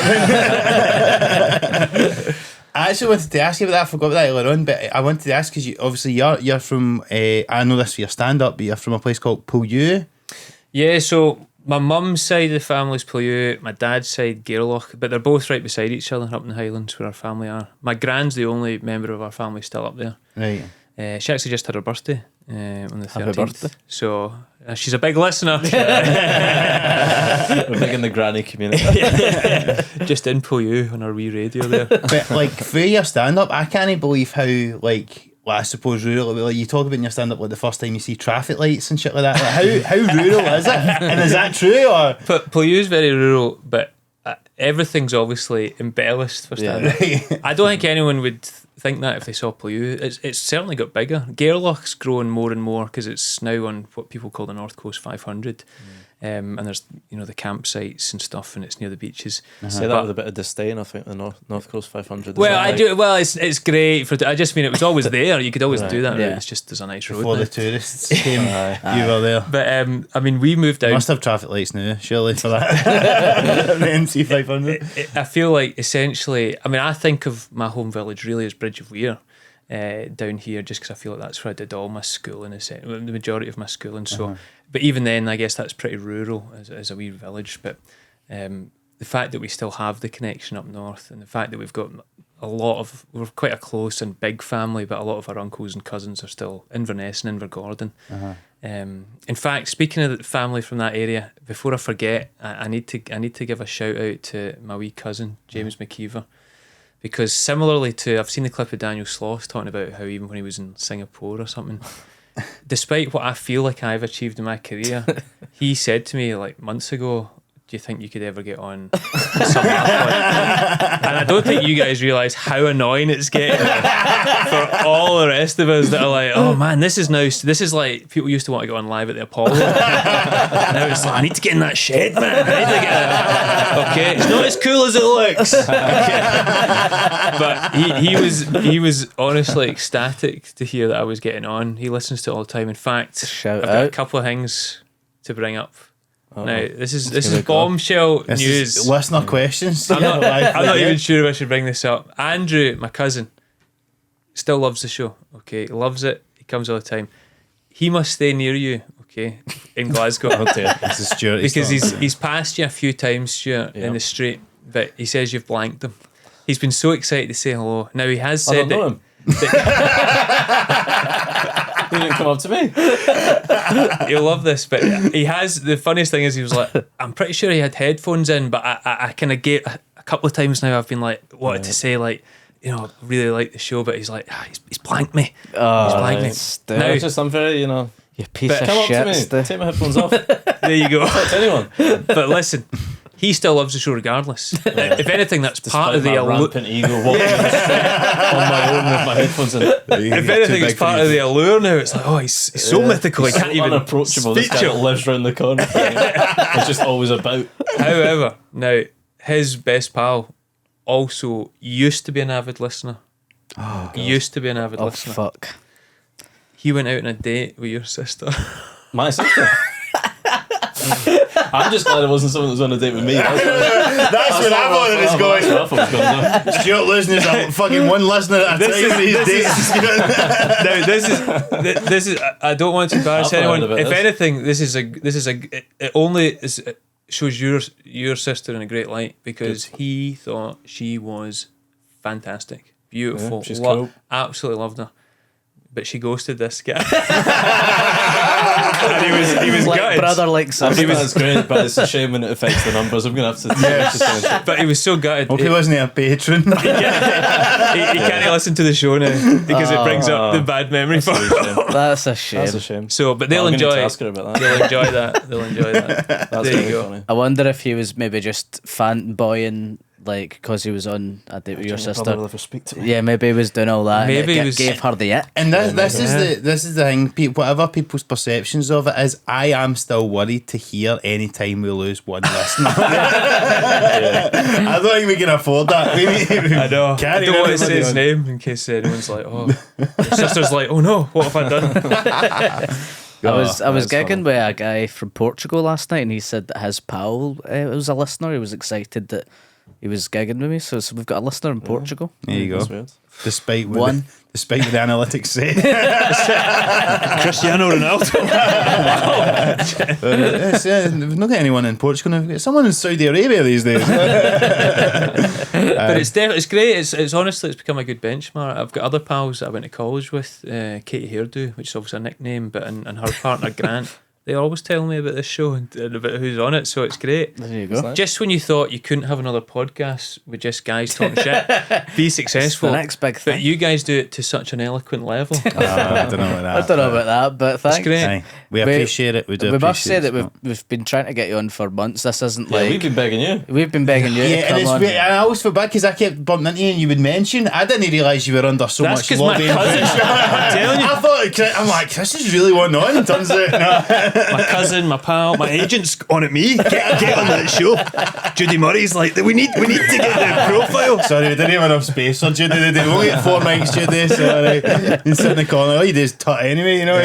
I actually wanted to ask you about that. I forgot about that earlier on, but I wanted to ask because you're from, I know this for your stand-up, but you're from a place called Poolew. Yeah, so my mum's side of the family's Poolew, my dad's side Gairloch, but they're both right beside each other up in the Highlands where our family are. My grand's the only member of our family still up there. Right. She actually just had her birthday on the 13th. Happy birthday. So she's a big listener. We're big in the granny community. Just in Poolew on our wee radio there. But for your stand-up, I can't believe how I suppose rural. You talk about in your stand-up the first time you see traffic lights and shit like that. How rural is it? And is that true or? Poolew is very rural, but everything's obviously embellished for stand-up. Yeah. I don't think anyone would think that if they saw Poolew. It's certainly got bigger. Gairloch's growing more and more because it's now on what people call the North Coast 500. And there's the campsites and stuff, and it's near the beaches. Say that with a bit of disdain. I think the North Coast 500. Well, I do. Well, it's great for. I just mean it was always there. You could always do that. Yeah. It's just there's a nice road. Before the tourists came, you were there. But we moved out. Must have traffic lights now, surely, for that. The MC 500. I feel like essentially. I think of my home village really as Bridge of Weir. Down here, just because I feel like that's where I did all my schooling, the majority of my schooling. So, but even then, I guess that's pretty rural as a wee village. But the fact that we still have the connection up north, and the fact that we've got we're quite a close and big family, but a lot of our uncles and cousins are still Inverness and Invergordon. In fact, speaking of the family from that area, before I forget, I need to give a shout out to my wee cousin James McKeever, because similarly to, I've seen the clip of Daniel Sloss talking about how even when he was in Singapore or something, despite what I feel like I've achieved in my career, he said to me like months ago, do you think you could ever get on some airplane? And I don't think you guys realise how annoying it's getting for all the rest of us that are like, oh man, this is like people used to want to go on Live at the Apollo. Now it's like, I need to get in that shed, man. I need to get okay, it's not as cool as it looks. But he was honestly ecstatic to hear that I was getting on. He listens to it all the time. In fact, I've got a couple of things to bring up. Now, this is bombshell news. Listener questions. I'm not even sure if I should bring this up. Andrew, my cousin, still loves the show. Okay, he loves it. He comes all the time. He must stay near you. Okay, in Glasgow. This is Stuart. Because he's passed you a few times, Stuart, in the street, but he says you've blanked him. He's been so excited to say hello. Now he has said know him. He didn't come up to me. You'll love this, but he has. The funniest thing is he was like, I'm pretty sure he had headphones in, but I kind of get a couple of times now I've been like wanted to say like, you know, I really like the show, but he's like, he's blanked me. He's blanked me. Now it's just I'm very, you know, you piece of come shit. up to me, take my headphones off. There you go. Talk to anyone. But listen, he still loves the show regardless. If anything, that's part of the rampant ego walking on the street on my own with my headphones in. If anything, it's part of the allure now. It's like, oh, he's so mythical. He's He can't so even unapproachable. This speak guy to him. lives round the corner. It's just always about. However, now his best pal also used to be an avid listener. Used to be an avid listener. Fuck. He went out on a date with your sister. My sister. I'm just glad it wasn't someone that was on a date with me. That's what I wanted was going. That's what I thought was going on. Stuart losing his fucking one listener at a time these days. Now this is. I don't want to embarrass I've heard anyone. about If this. anything, it shows your sister in a great light, because he thought she was fantastic, beautiful, Yeah, she's cool. absolutely loved her. But she ghosted this guy. And he was Like gutted. brother, like I son. think that's great, but it's a shame when it affects the numbers. I'm going to have to. But he was so gutted. Hope he wasn't a patron. He can't listen to the show now because it brings up the bad memory for him. That's a shame. That's a shame. So, but they'll I'm gonna enjoy need to it. ask her about that. They'll enjoy that. They'll enjoy that. That's There really you go. funny. I wonder if he was maybe just fanboying, like, because he was on a date with your sister. Brother will ever speak to me. Yeah, maybe he was doing all that. Maybe and he was- gave her the it. And this is the thing. Whatever people's perceptions of it is, I am still worried to hear any time we lose one listener. I don't think we can afford that. We need to I know. I carry don't want to say everybody his on. name in case anyone's like, oh, your sister's like, oh no, what have I done? I was that's gigging funny. with a guy from Portugal last night, and he said that his pal was a listener. He was excited that he was gigging with me. So we've got a listener in Portugal. There you That's go. weird. Despite what One. despite what the analytics say. Cristiano Ronaldo. We've not got anyone in Portugal. We've got someone in Saudi Arabia these days. But it's definitely, it's great. It's honestly, it's become a good benchmark. I've got other pals that I went to college with, Katie Hairdo, which is obviously a nickname, but and her partner Grant. They always tell me about this show and about who's on it, so it's great. There you go. Just when you thought you couldn't have another podcast with just guys talking shit, be successful. The next big thing. But you guys do it to such an eloquent level. I don't know about that. I don't know about that, but thanks. great. Aye. We appreciate it. We do. We must say appreciate that it. we've been trying to get you on for months. This isn't Yeah, like we've been begging you. we've been begging you Yeah, to and come it's on. weird, and I always feel bad because I kept bumping into you and you would mention. I didn't realise you were under so That's much 'cause my lobbying. cousin- I'm telling you. I thought, I'm like, Chris is really wanting on. It turns out, no. My cousin, my pal, my agent's on at me. Get on that show. Judy Murray's like, we need to get the profile. Sorry, we didn't have enough space for Judy today. We only get 4 mics today, so you sit in the corner. All you do is tut anyway, you know.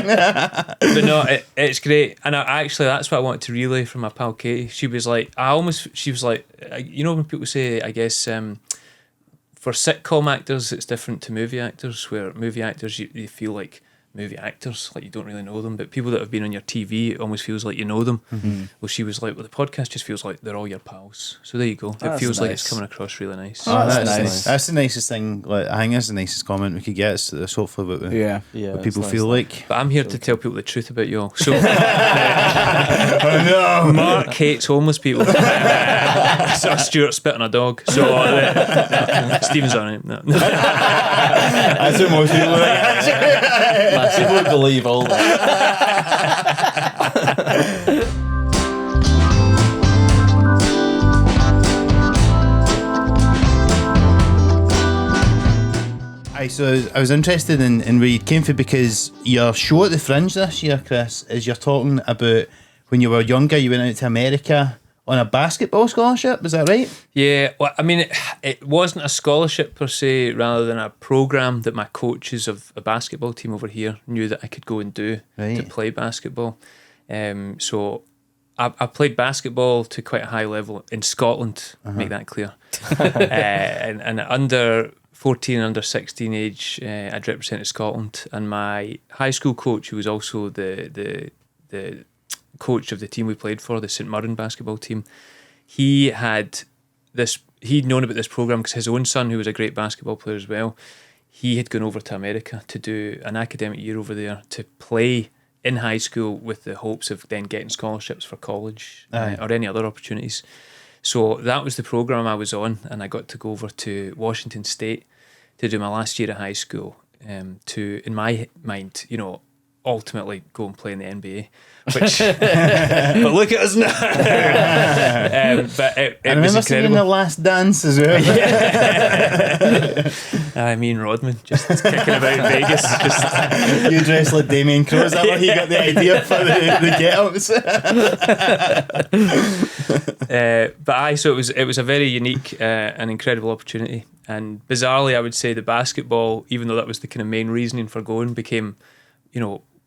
But no, it's great. And actually, that's what I wanted to relay from my pal Katie. She was like, you know, when people say, I guess, for sitcom actors, it's different to movie actors, where movie actors, you feel like movie actors, like you don't really know them, but people that have been on your TV, it almost feels like you know them. Well, she was like, well, the podcast just feels like they're all your pals. So there you go. It feels like it's coming across really nice. Oh, that's nice. That's the nicest thing. Like, I think that's the nicest comment we could get. It's hopefully what people feel like. But I'm here to tell people the truth about y'all. So Mark hates homeless people. So Stuart spit on a dog. So Stephen's on it. No. That's what most people like. People would believe all that. So I was interested in where you came from, because your show at the Fringe this year, Chris, is you're talking about when you were younger, you went out to America on a basketball scholarship. Is that right? Yeah, well, I mean, it wasn't a scholarship per se, rather than a program that my coaches of a basketball team over here knew that I could go and do to play basketball. So I played basketball to quite a high level in Scotland, make that clear. And under 14 and under 16 age, I'd represented Scotland, and my high school coach, who was also the coach of the team we played for, the St Mirren basketball team, he'd known about this program because his own son, who was a great basketball player as well, he had gone over to America to do an academic year over there to play in high school with the hopes of then getting scholarships for college or any other opportunities. So that was the program I was on, and I got to go over to Washington State to do my last year of high school, to, in my mind, ultimately go and play in the NBA. Which, but look at us now. But it I remember seeing The Last Dance as well. Me and Rodman just kicking about in Vegas. You dressed like Damien Crow. Is that where he got the idea for the get-ups? So it was a very unique and incredible opportunity. And bizarrely, I would say the basketball, even though that was the kind of main reasoning for going, became,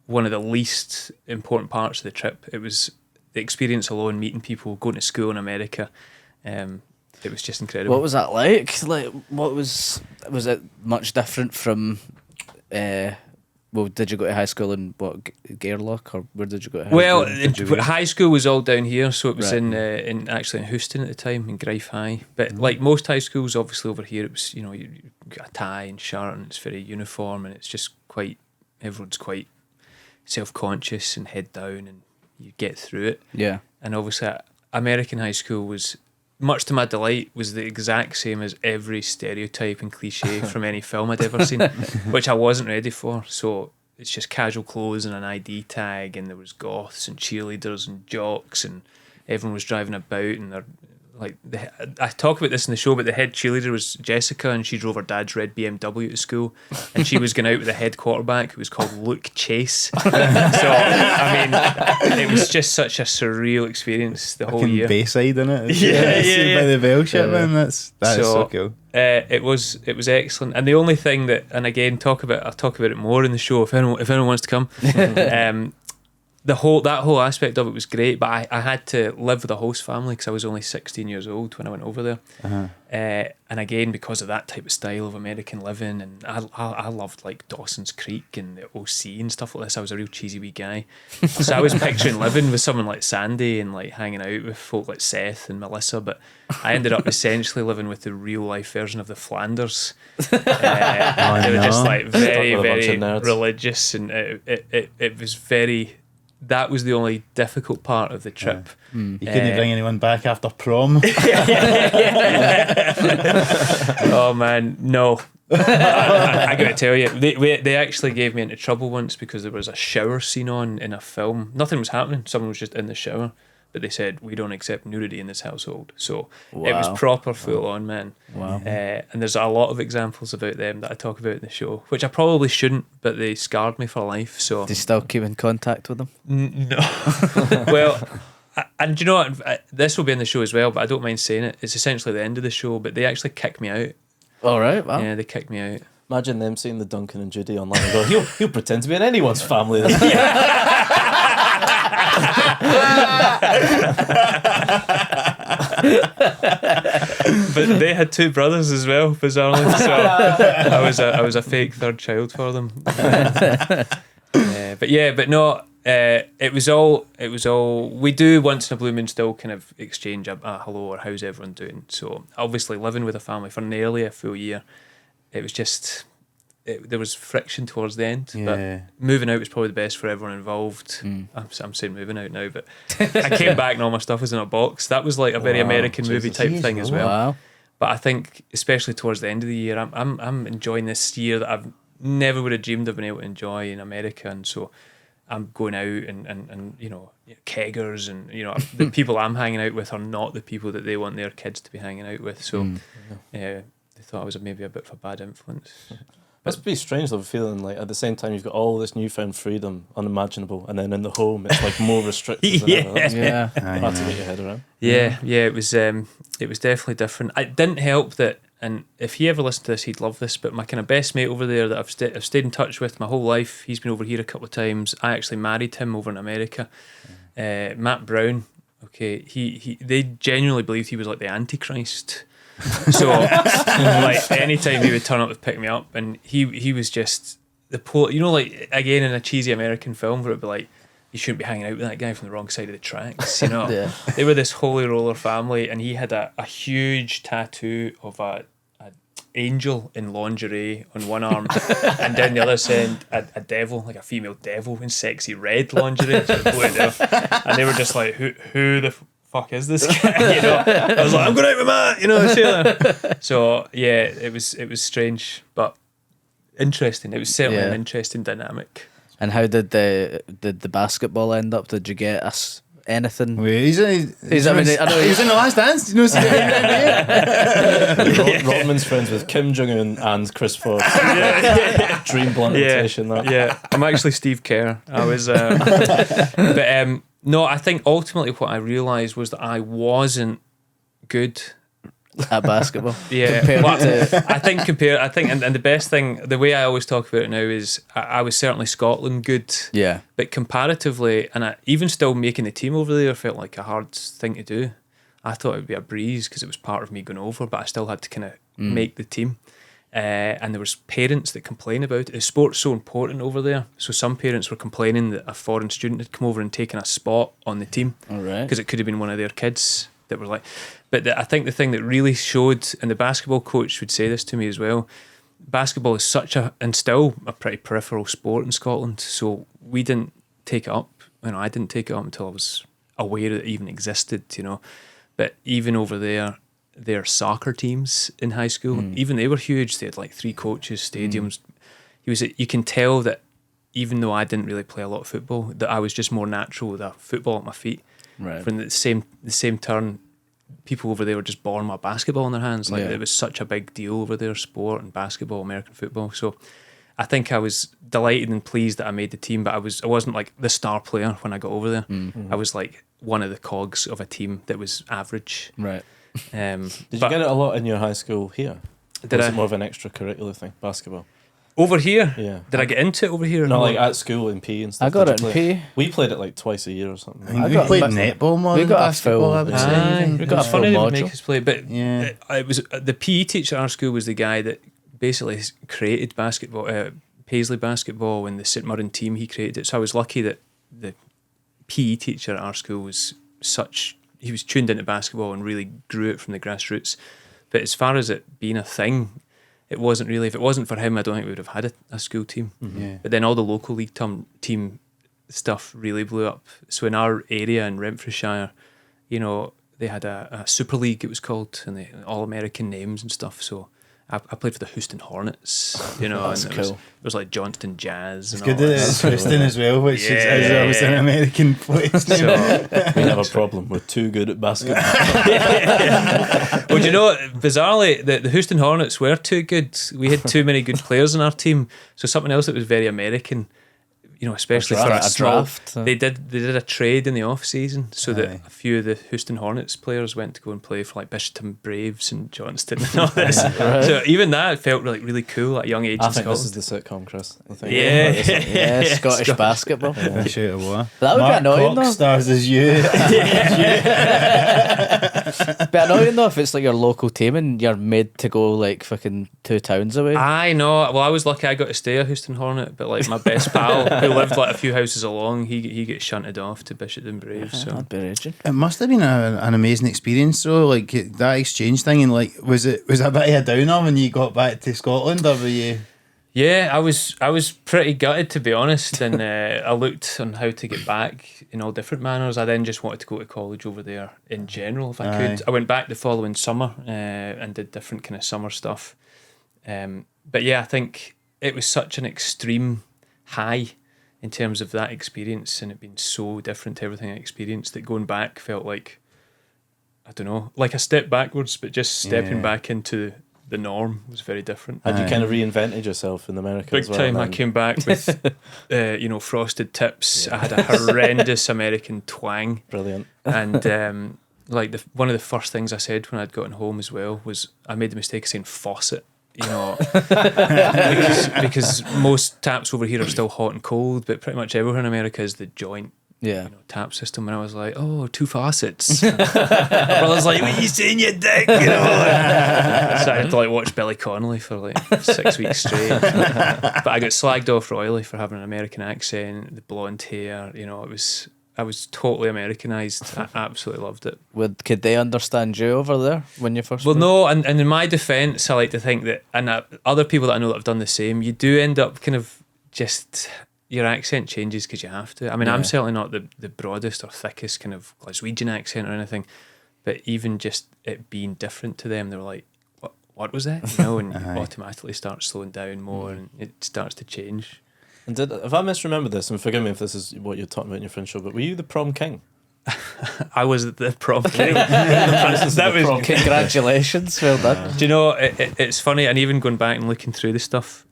one of the least important parts of the trip. It was the experience alone, meeting people, going to school in America. It was just incredible. What was that like? What was it much different from? Did you go to high school in Gairloch, or where did you go to high school? High school was all down here, so it was in Houston at the time, in Greif High. But like most high schools, obviously over here, it was you got a tie and shirt, and it's very uniform, and it's just everyone's quite self-conscious and head down, and you get through it. Yeah. And obviously American high school was, much to my delight, was the exact same as every stereotype and cliche from any film I'd ever seen, which I wasn't ready for. So it's just casual clothes and an ID tag, and there was goths and cheerleaders and jocks, and everyone was driving about, and they're I talk about this in the show, but the head cheerleader was Jessica, and she drove her dad's red BMW to school, and she was going out with the head quarterback, who was called Luke Chase. So I mean, it was just such a surreal experience the whole year. Bayside, innit? Yeah. By the bell ship, man. That is so cool. It was excellent, and the only thing that, and again, I'll talk about it more in the show if anyone wants to come. That whole aspect of it was great, but I had to live with a host family because I was only 16 years old when I went over there. And again, because of that type of style of American living, and I loved like Dawson's Creek and the OC and stuff like this. I was a real cheesy wee guy, so I was picturing living with someone like Sandy and like hanging out with folk like Seth and Melissa. But I ended up essentially living with the real life version of the Flanders. They were just like very religious, and it was very. That was the only difficult part of the trip. You couldn't bring anyone back after prom? Oh man, no. I got to tell you, they actually gave me into trouble once because there was a shower scene on in a film. Nothing was happening, someone was just in the shower, but they said, we don't accept nudity in this household. So it was proper full on, man. Wow. And there's a lot of examples about them that I talk about in the show, which I probably shouldn't, but they scarred me for life. So do you still keep in contact with them? No. Well, and you know what, this will be in the show as well, but I don't mind saying it. It's essentially the end of the show, but they actually kicked me out. All right. Wow. Yeah, they kicked me out. Imagine them seeing the Duncan and Judy online and go, he'll pretend to be in anyone's family. But they had two brothers as well, bizarrely. So I was a fake third child for them. but no. It was all. We do once in a blue moon still kind of exchange a hello or how's everyone doing. So obviously living with a family for nearly a full year, it was just there was friction towards the end. But moving out was probably the best for everyone involved. I'm saying moving out now, but I came back and all my stuff was in a box. That was like a very American movie type thing as well. Wow. But I think especially towards the end of the year, I'm enjoying this year that I've never would have dreamed of being able to enjoy in America, and so. I'm going out and keggers and the people I'm hanging out with are not the people that they want their kids to be hanging out with. So they thought I was maybe a bit of a bad influence. Must be strange though, feeling like at the same time you've got all this newfound freedom, unimaginable, and then in the home it's like more restricted than ever. That's hard to get your head around. It was definitely different. It didn't help that. And if he ever listened to this, he'd love this. But my kind of best mate over there that I've stayed in touch with my whole life, he's been over here a couple of times. I actually married him over in America. Matt Brown. Okay, they genuinely believed he was like the Antichrist. So like anytime he would turn up to pick me up, and he was just the like again in a cheesy American film where it'd be like, you shouldn't be hanging out with that guy from the wrong side of the tracks, They were this holy roller family, and he had a huge tattoo of a angel in lingerie on one arm, and down the other side a devil, like a female devil in sexy red lingerie, and they were just like, who the fuck is this guy? I was like, I'm going out with Matt, So yeah, it was strange, but interesting. It was certainly an interesting dynamic. And how did the basketball end up? Did you get us anything? Wait, he's in the Last Dance. You know, see Rodman's friends with Kim Jong-un and Chris Forbes. Dream blunt imitation. I'm actually Steve Kerr. I was, but no, I think ultimately what I realised was that I wasn't good at basketball. I think and the best thing, the way I always talk about it now is I was certainly Scotland good. Yeah. But comparatively, and even still making the team over there felt like a hard thing to do. I thought it would be a breeze because it was part of me going over, but I still had to kind of make the team. And there was parents that complain about it. Sport's so important over there. So some parents were complaining that a foreign student had come over and taken a spot on the team. All right. Because it could have been one of their kids that were like... But I think the thing that really showed, and the basketball coach would say this to me as well, basketball is and still a pretty peripheral sport in Scotland. So we didn't take it up. I didn't take it up until I was aware that it even existed, But even over there, their soccer teams in high school, even they were huge. They had like 3 coaches, stadiums. You can tell that even though I didn't really play a lot of football, that I was just more natural with a football at my feet. Right. From the same turn, people over there were just born with basketball in their hands. Like it was such a big deal over there, sport and basketball, American football. So I think I was delighted and pleased that I made the team, but I wasn't like the star player when I got over there. I was like one of the cogs of a team that was average. Right. Did you get it a lot in your high school here? Was it more of an extracurricular thing, basketball? Over here? Yeah. Did I get into it over here? No, like at school in PE and stuff. I got it in PE. We played it like twice a year or something. We played netball more than basketball, I would say. We got a full module. Make us play, but it was the PE teacher at our school was the guy that basically created basketball, Paisley basketball, and the St Mirren team. He created it. So I was lucky that the PE teacher at our school was he was tuned into basketball and really grew it from the grassroots. But as far as it being a thing, it wasn't really. If it wasn't for him, I don't think we would have had a school team. But then all the local league team stuff really blew up. So in our area in Renfrewshire, they had a Super League, it was called, and they all American names and stuff. So I played for the Houston Hornets, That's and cool. it was like Johnston Jazz. It's and good that it's Houston as well, which is always an American place. So we have a problem. We're too good at basketball. Well, bizarrely, the Houston Hornets were too good. We had too many good players in our team. So something else that was very American, especially for a draft. They did a trade in the off season, so that a few of the Houston Hornets players went to go and play for like Bishopton Braves and Johnston and all this. Right. So even that felt really cool at a young age. I think this is the sitcom, Chris. I think Yeah, Scottish basketball. Shout it war. That would Mark be annoying Cox though. stars as you. But annoying though if it's like your local team and you're made to go like fucking 2 towns away. I know. Well, I was lucky I got to stay at Houston Hornet, but like my best pal who lived like a few houses along, he gets shunted off to Bishopton Braves. So I'd be raging. It must have been an amazing experience though, like that exchange thing, and like was it a bit of a downer when you got back to Scotland, or were you? Yeah, I was pretty gutted, to be honest, and I looked on how to get back in all different manners. I then just wanted to go to college over there in general if I could. I went back the following summer and did different kind of summer stuff. But yeah, I think it was such an extreme high in terms of that experience, and it being so different to everything I experienced, that going back felt like, I don't know, like a step backwards, but just stepping back into the norm was very different. Had you kind of reinvented yourself in America big as well? Time. I came back with frosted tips. I had a horrendous American twang. Brilliant. And like one of the first things I said when I'd gotten home as well was I made the mistake of saying faucet, because most taps over here are still hot and cold, but pretty much everywhere in America is the joint tap system. And I was like, 2 faucets. My brother's like, what are you saying, you dick? So I had to like watch Billy Connolly for like 6 weeks straight. But I got slagged off royally for having an American accent, the blonde hair. I was totally Americanized. I absolutely loved it. Could they understand you over there when you first? Well, no, and in my defence, I like to think that, and other people that I know that have done the same, you do end up kind of just, your accent changes because you have to. I mean, I'm certainly not the broadest or thickest kind of Glaswegian accent or anything, but even just it being different to them, they were like, what was that? And you automatically start slowing down more and it starts to change. And if I misremember this, and forgive me if this is what you're talking about in your Fringe show, but were you the prom king? I was the prom king. Congratulations, well done. Do you know, it's funny, and even going back and looking through the stuff,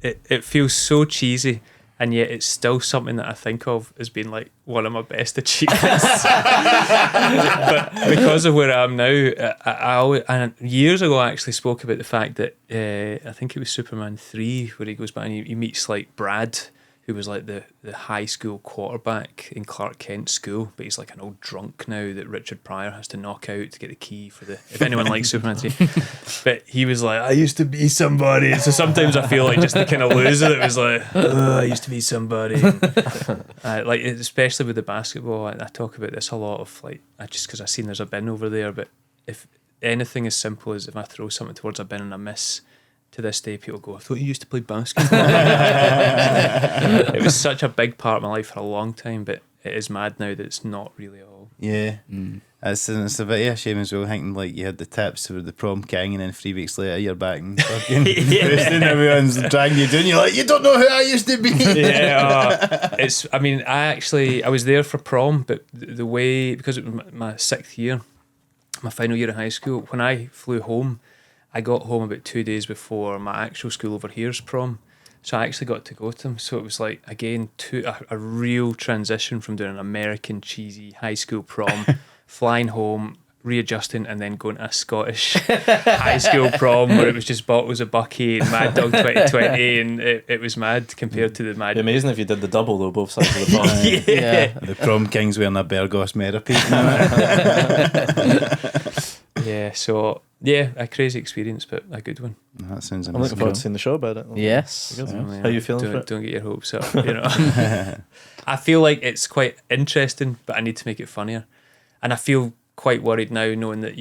it feels so cheesy, and yet it's still something that I think of as being like one of my best achievements. But because of where I am now, I years ago I actually spoke about the fact that I think it was Superman 3 where he goes back and he meets like Brad, who was like the high school quarterback in Clark Kent school, but he's like an old drunk now that Richard Pryor has to knock out to get the key for the, if anyone likes Superman 3. But he was like, I used to be somebody. So sometimes I feel like just the kind of loser that was like, I used to be somebody. Like especially with the basketball, I talk about this a lot of like, just because I've seen there's a bin over there, but if anything as simple as if I throw something towards a bin and I miss, to this day, people go, I thought you used to play basketball. It was such a big part of my life for a long time, but it is mad now that it's not really at all. Yeah. It's a bit of a shame as well, thinking like you had the tips for the prom king and then 3 weeks later you're back and fucking boosting, everyone's dragging you down, you're like, you don't know who I used to be. I was there for prom, but the way, because it was my 6th year, my final year of high school, when I flew home, I got home about 2 days before my actual school over here's prom. So I actually got to go to them. So it was like, again, a real transition from doing an American cheesy high school prom, flying home, readjusting, and then going to a Scottish high school prom where it was just bottles of Bucky and Mad Dog 2020, and it was mad compared to the mad. It'd be amazing if you did the double though, both sides of the prom. Yeah. The prom king's wearing a Burgos Merapete. Yeah, so a crazy experience, but a good one. That sounds amazing. I'm looking forward to seeing the show about it. Yes. Yeah. How are you feeling for it? Don't get your hopes up. I feel like it's quite interesting, but I need to make it funnier. And I feel quite worried now, knowing that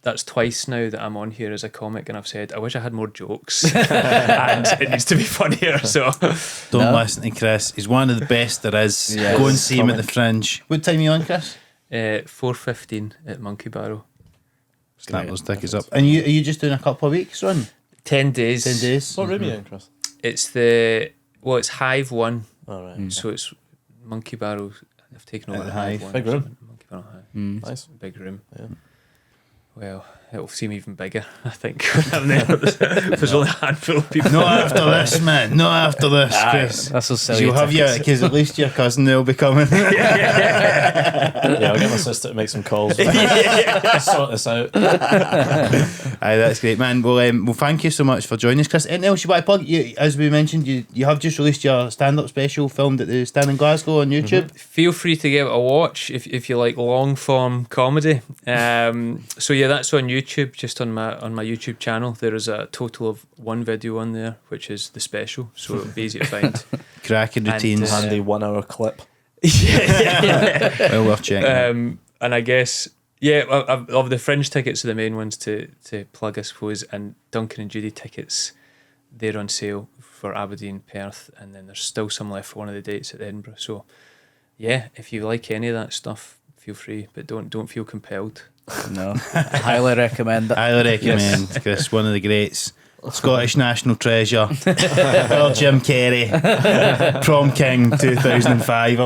that's twice now that I'm on here as a comic, and I've said I wish I had more jokes, and it needs to be funnier. So don't listen to Chris. He's one of the best there is. Yes. Go and see him at the Fringe. What time are you on, Chris? 4:15 at Monkey Barrow. Snap those tickets up. And are you just doing a couple of weeks run? 10 days. 10 days. What room are you in, Chris? It's it's Hive 1. All right. So it's Monkey Barrow. I've taken over At the the Hive Hive. 1. Big room. Monkey Barrow Hive. Nice. Big room. Yeah. Well, it'll seem even bigger, I think. There's only a handful of people. Not after this, man. Not after this, Chris. That's so silly. You'll have your, because at least your cousin will be coming. Yeah, I'll get my sister to make some calls. Sort this out. Aye, that's great, man. Well, thank you so much for joining us, Chris. Anything else you want to plug? As we mentioned, you have just released your stand-up special filmed at the Stand in Glasgow on YouTube. Feel free to give it a watch if you like long-form comedy. So yeah, that's on YouTube. Just on my YouTube channel, there is a total of one video on there, which is the special. So it'll be easy to find. Cracking routines. Handy 1 hour clip. Well worth checking. And I guess, yeah, of the Fringe tickets are the main ones to plug, I suppose, and Duncan and Judy tickets, they're on sale for Aberdeen, Perth, and then there's still some left for one of the dates at Edinburgh. So yeah, if you like any of that stuff, feel free, but don't feel compelled. No, highly recommend it. Highly recommend, Chris, one of the greats. Scottish national treasure. Well, Jim Carrey, prom king 2005.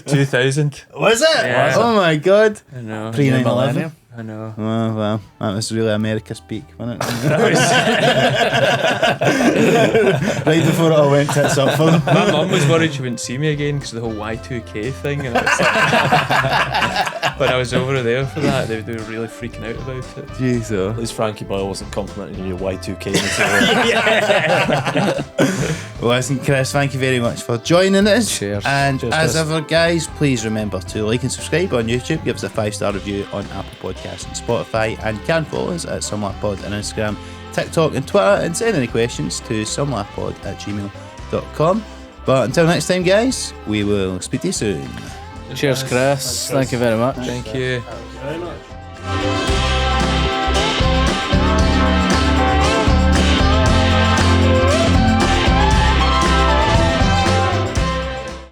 2000. Was it? Yeah. Oh my god. I know. Pre 9/11. I know. Oh well, that was really America's peak, wasn't it? Right before it all went tits up for them. My mum was worried she wouldn't see me again because of the whole Y2K thing, and it's like, when I was over there for that, they were really freaking out about it. Jeez, At least Frankie Boyle wasn't complimenting your Y2K material. Well, listen, Chris, thank you very much for joining us. Cheers. And Cheers, as Chris. ever, guys, please remember to like and subscribe on YouTube, give us a 5-star review on Apple Podcasts and Spotify, and you can follow us at SomewhatPod on Instagram, TikTok and Twitter, and send any questions to somewhatpod@gmail.com. But until next time, guys, we will speak to you soon. Cheers, Chris. Thank you very much. Thank you. Thank you very much.